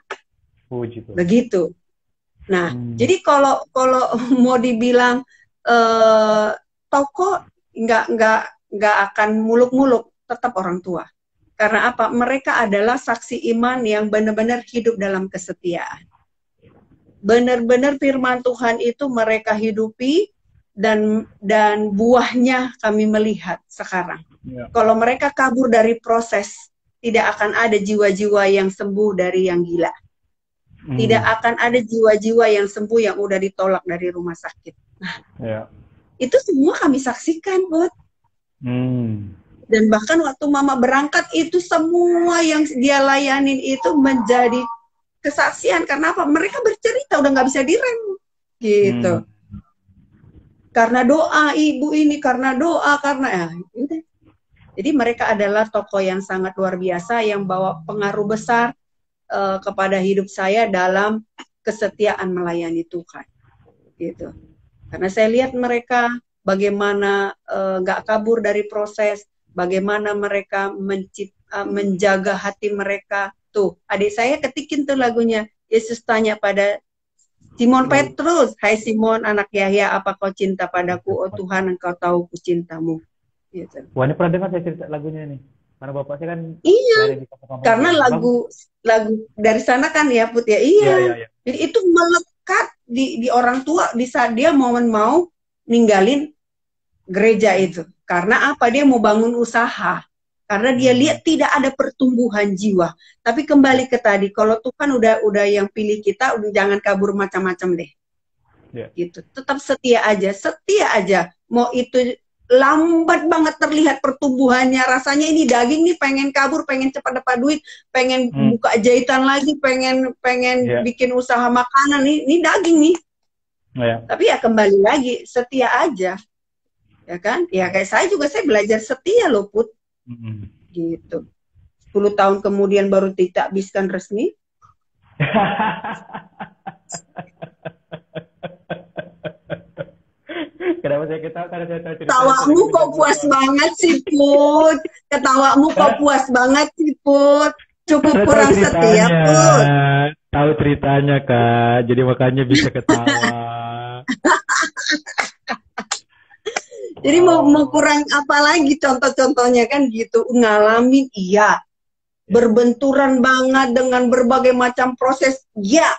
Begitu. Nah, jadi kalau mau dibilang tokoh nggak akan muluk-muluk, tetap orang tua. Karena apa? Mereka adalah saksi iman yang benar-benar hidup dalam kesetiaan. Benar-benar firman Tuhan itu mereka hidupi, dan buahnya kami melihat sekarang. Kalau mereka kabur dari proses, tidak akan ada jiwa-jiwa yang sembuh dari yang gila. Tidak akan ada jiwa-jiwa yang sembuh yang udah ditolak dari rumah sakit. Nah, itu semua kami saksikan, Bud. Dan bahkan waktu Mama berangkat, itu semua yang dia layanin itu menjadi kesaksian. Karena apa? Mereka bercerita, udah nggak bisa direm. Gitu. Karena doa ibu ini, karena doa, karena udah. Jadi mereka adalah tokoh yang sangat luar biasa, yang bawa pengaruh besar kepada hidup saya dalam kesetiaan melayani Tuhan. Gitu. Karena saya lihat mereka bagaimana nggak kabur dari proses, bagaimana mereka menjaga hati mereka. Tuh, adik saya ketikin tuh lagunya. Yesus tanya pada Simon Petrus, hai Simon anak Yahya, apa kau cinta padaku? Oh Tuhan, engkau tahu ku cintamu. Gitu. Wah, ini pernah dengar saya cerita lagunya nih. Karena bapak saya kan karena lagu dari sana kan ya Put ya. Iya. Jadi itu melekat di orang tua di saat dia mau ninggalin gereja itu. Karena apa? Dia mau bangun usaha. Karena dia lihat tidak ada pertumbuhan jiwa. Tapi kembali ke tadi, kalau Tuhan udah yang pilih kita, udah jangan kabur macam-macam deh. Gitu. Tetap setia aja. Mau itu lambat banget terlihat pertumbuhannya, rasanya ini daging nih pengen kabur, pengen cepat dapat duit, pengen buka jahitan lagi, pengen bikin usaha makanan, ini daging nih. Tapi ya kembali lagi, setia aja. Ya kan? Ya kayak saya belajar setia loh Put. Gitu. 10 tahun kemudian baru ditakbiskan resmi. Kenapa saya ketawa? Karena saya tahu cerita. Ketawamu kok puas banget sih Put. Ketawamu kok puas banget sih Put. Cukup kurang setia Put. Tahu ceritanya Kak, jadi makanya bisa ketawa. Jadi mau kurang apa lagi contoh-contohnya kan gitu. Ngalamin iya. Berbenturan banget dengan berbagai macam proses iya.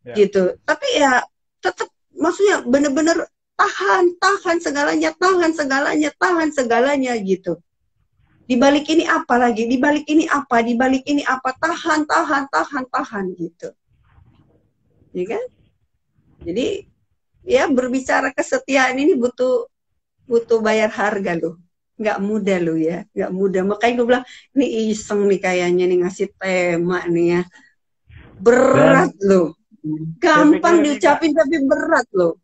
Gitu. Tapi ya tetap maksudnya bener-bener tahan segalanya gitu. Di balik ini apa lagi? Di balik ini apa? Tahan gitu. Ya kan? Jadi ya berbicara kesetiaan ini butuh bayar harga loh. Nggak mudah loh ya. Nggak mudah. Makanya gue bilang, ini iseng nih kayaknya nih ngasih tema nih ya. Berat loh. Gampang diucapin tapi berat loh.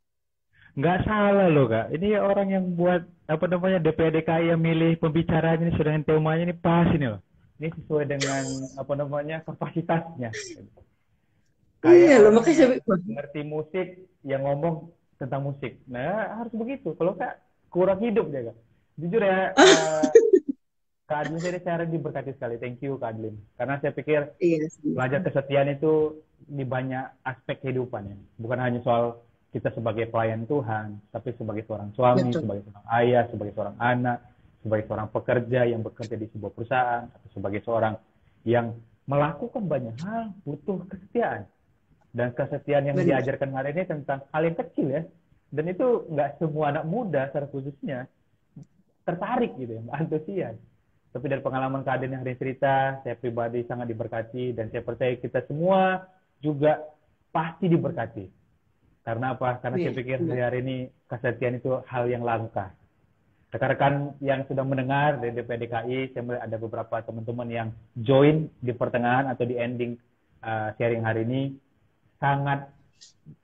Nggak salah loh Kak. Ini orang yang buat DPRD DKI yang milih pembicaranya ini sedangkan temanya ini pas ini loh. Ini sesuai dengan kapasitasnya. Iya loh, makanya saya ngerti musik yang ngomong tentang musik. Nah harus begitu. Kalau Kak kurang hidup dia Kak. Jujur ya, Kak Adlin saya diberkati sekali. Thank you Kak Adlin. Karena saya pikir belajar kesetiaan itu di banyak aspek kehidupan ya. Bukan hanya soal kita sebagai pelayan Tuhan, tapi sebagai seorang suami, sebagai seorang ayah, sebagai seorang anak, sebagai seorang pekerja yang bekerja di sebuah perusahaan, atau sebagai seorang yang melakukan banyak hal, butuh kesetiaan. Dan kesetiaan yang diajarkan hari ini tentang hal yang kecil ya. Dan itu nggak semua anak muda secara khususnya tertarik gitu ya, antusias. Tapi dari pengalaman Kak Aden yang hari ini cerita, saya pribadi sangat diberkati dan saya percaya kita semua juga pasti diberkati. Karena apa? Karena Iya, saya pikir benar. hari-hari ini kesetiaan itu hal yang langka. Rekan-rekan yang sudah mendengar dari DPR DKI, saya melihat ada beberapa teman-teman yang join di pertengahan atau di ending sharing hari ini. Sangat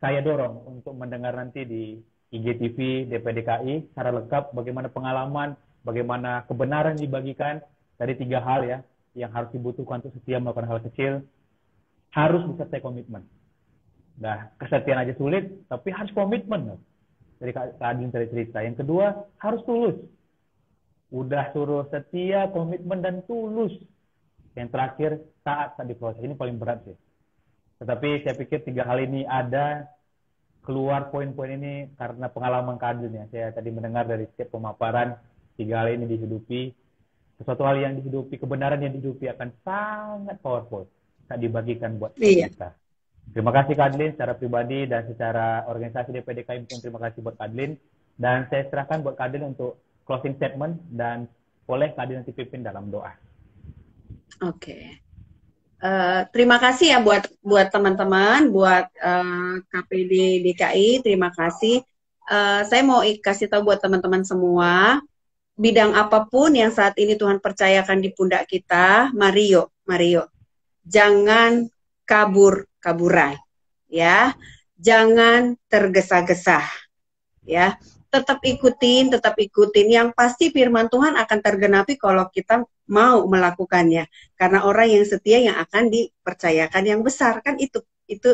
saya dorong untuk mendengar nanti di IGTV DPR DKI secara lengkap bagaimana pengalaman, bagaimana kebenaran dibagikan dari 3 hal ya yang harus dibutuhkan untuk setia melakukan hal kecil, harus disertai komitmen. Nah, kesetiaan aja sulit, tapi harus komitmen. Dari Kak Adin tadi cerita. Yang kedua, harus tulus. Udah suruh setia, komitmen, dan tulus. Yang terakhir, taat tak diproses. Ini paling berat sih. Tetapi saya pikir 3 hal ini ada, keluar poin-poin ini karena pengalaman Kak Adin ya. Saya tadi mendengar dari setiap pemaparan, 3 hal ini dihidupi. Sesuatu hal yang dihidupi, kebenaran yang dihidupi akan sangat powerful. Tak dibagikan buat Iya. kita. Terima kasih Kak Adlin secara pribadi dan secara organisasi DPDKI pun terima kasih buat Kak Adlin. Dan saya serahkan buat Kak Adlin untuk closing statement dan boleh Kak Adlin nanti pimpin dalam doa. Oke. Terima kasih ya buat teman-teman, buat KPD DKI, terima kasih. Saya mau kasih tahu buat teman-teman semua, bidang apapun yang saat ini Tuhan percayakan di pundak kita, mari yuk, jangan kaburai, ya, jangan tergesa-gesa, ya, tetap ikutin. Yang pasti firman Tuhan akan tergenapi kalau kita mau melakukannya, karena orang yang setia yang akan dipercayakan yang besar, kan itu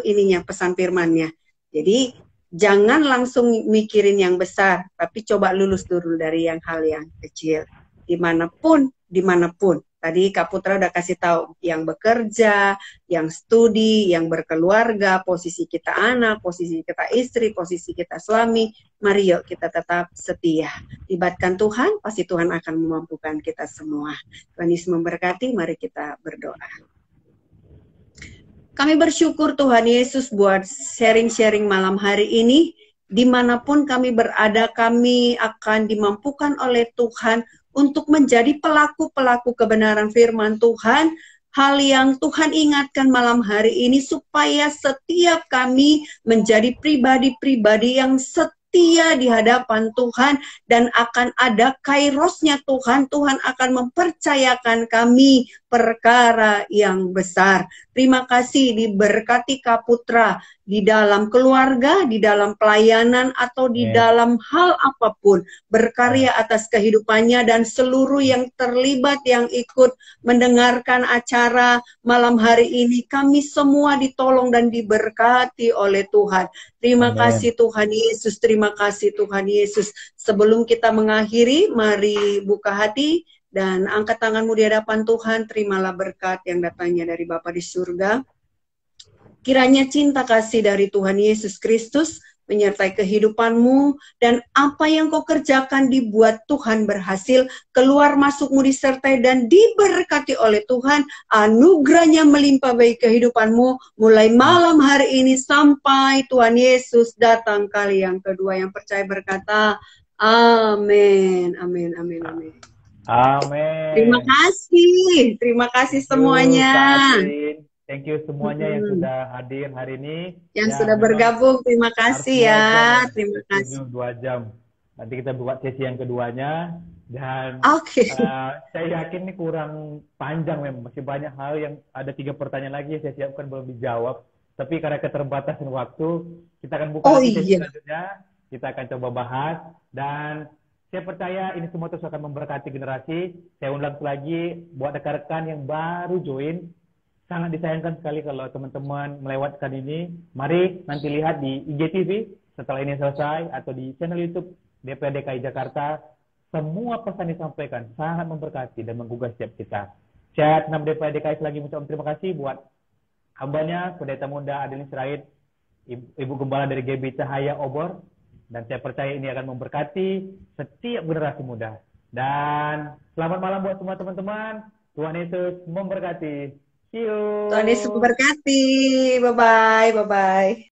ininya pesan firmannya. Jadi jangan langsung mikirin yang besar, tapi coba lulus dulu dari hal yang kecil. Dimanapun. Tadi Kak Putra udah kasih tahu, yang bekerja, yang studi, yang berkeluarga, posisi kita anak, posisi kita istri, posisi kita suami, mari yuk kita tetap setia. Libatkan Tuhan, pasti Tuhan akan memampukan kita semua. Tuhan Yesus memberkati, mari kita berdoa. Kami bersyukur Tuhan Yesus buat sharing-sharing malam hari ini. Dimanapun kami berada, kami akan dimampukan oleh Tuhan untuk menjadi pelaku-pelaku kebenaran firman Tuhan. Hal yang Tuhan ingatkan malam hari ini supaya setiap kami menjadi pribadi-pribadi yang setia di hadapan Tuhan, dan akan ada kairosnya Tuhan. Tuhan akan mempercayakan kami perkara yang besar. Terima kasih, diberkati Kak Putra di dalam keluarga, di dalam pelayanan, atau di dalam hal apapun, berkarya atas kehidupannya dan seluruh yang terlibat, yang ikut mendengarkan acara malam hari ini. Kami semua ditolong dan diberkati oleh Tuhan. Terima kasih Tuhan Yesus, terima kasih Tuhan Yesus. Sebelum kita mengakhiri, mari buka hati dan angkat tanganmu di hadapan Tuhan. Terimalah berkat yang datangnya dari Bapa di surga. Kiranya cinta kasih dari Tuhan Yesus Kristus menyertai kehidupanmu, dan apa yang kau kerjakan dibuat Tuhan berhasil, keluar masukmu disertai dan diberkati oleh Tuhan, anugerahnya melimpah bagi kehidupanmu, mulai malam hari ini sampai Tuhan Yesus datang kali yang kedua. Yang percaya berkata, amin, amin, amin, amin. Amin. Terima kasih semuanya. Thank you semuanya yang sudah hadir hari ini. Yang sudah bergabung, terima kasih ya. Terima kasih. 2 jam. Nanti kita buat sesi yang keduanya. Dan saya yakin ini kurang panjang memang. Masih banyak hal yang ada 3 pertanyaan lagi yang saya siapkan belum dijawab. Tapi karena keterbatasan waktu, kita akan buka sesi selanjutnya. Kita akan coba bahas. Dan saya percaya ini semua terus akan memberkati generasi. Saya ulang lagi buat rekan-rekan yang baru join. Sangat disayangkan sekali kalau teman-teman melewatkan ini. Mari nanti lihat di IGTV setelah ini selesai, atau di channel YouTube DPR DKI Jakarta. Semua pesan disampaikan sangat memberkati dan menggugah setiap kita. Saya nama DPR DKI lagi mengucapkan terima kasih buat hambanya, Pendeta Muda Adeline Sirait, Ibu Gembala dari GB Cahaya Obor. Dan saya percaya ini akan memberkati setiap generasi muda. Dan selamat malam buat semua teman-teman. Tuhan Yesus memberkati. See you. Tuhan Yesus memberkati. Bye-bye. Bye-bye.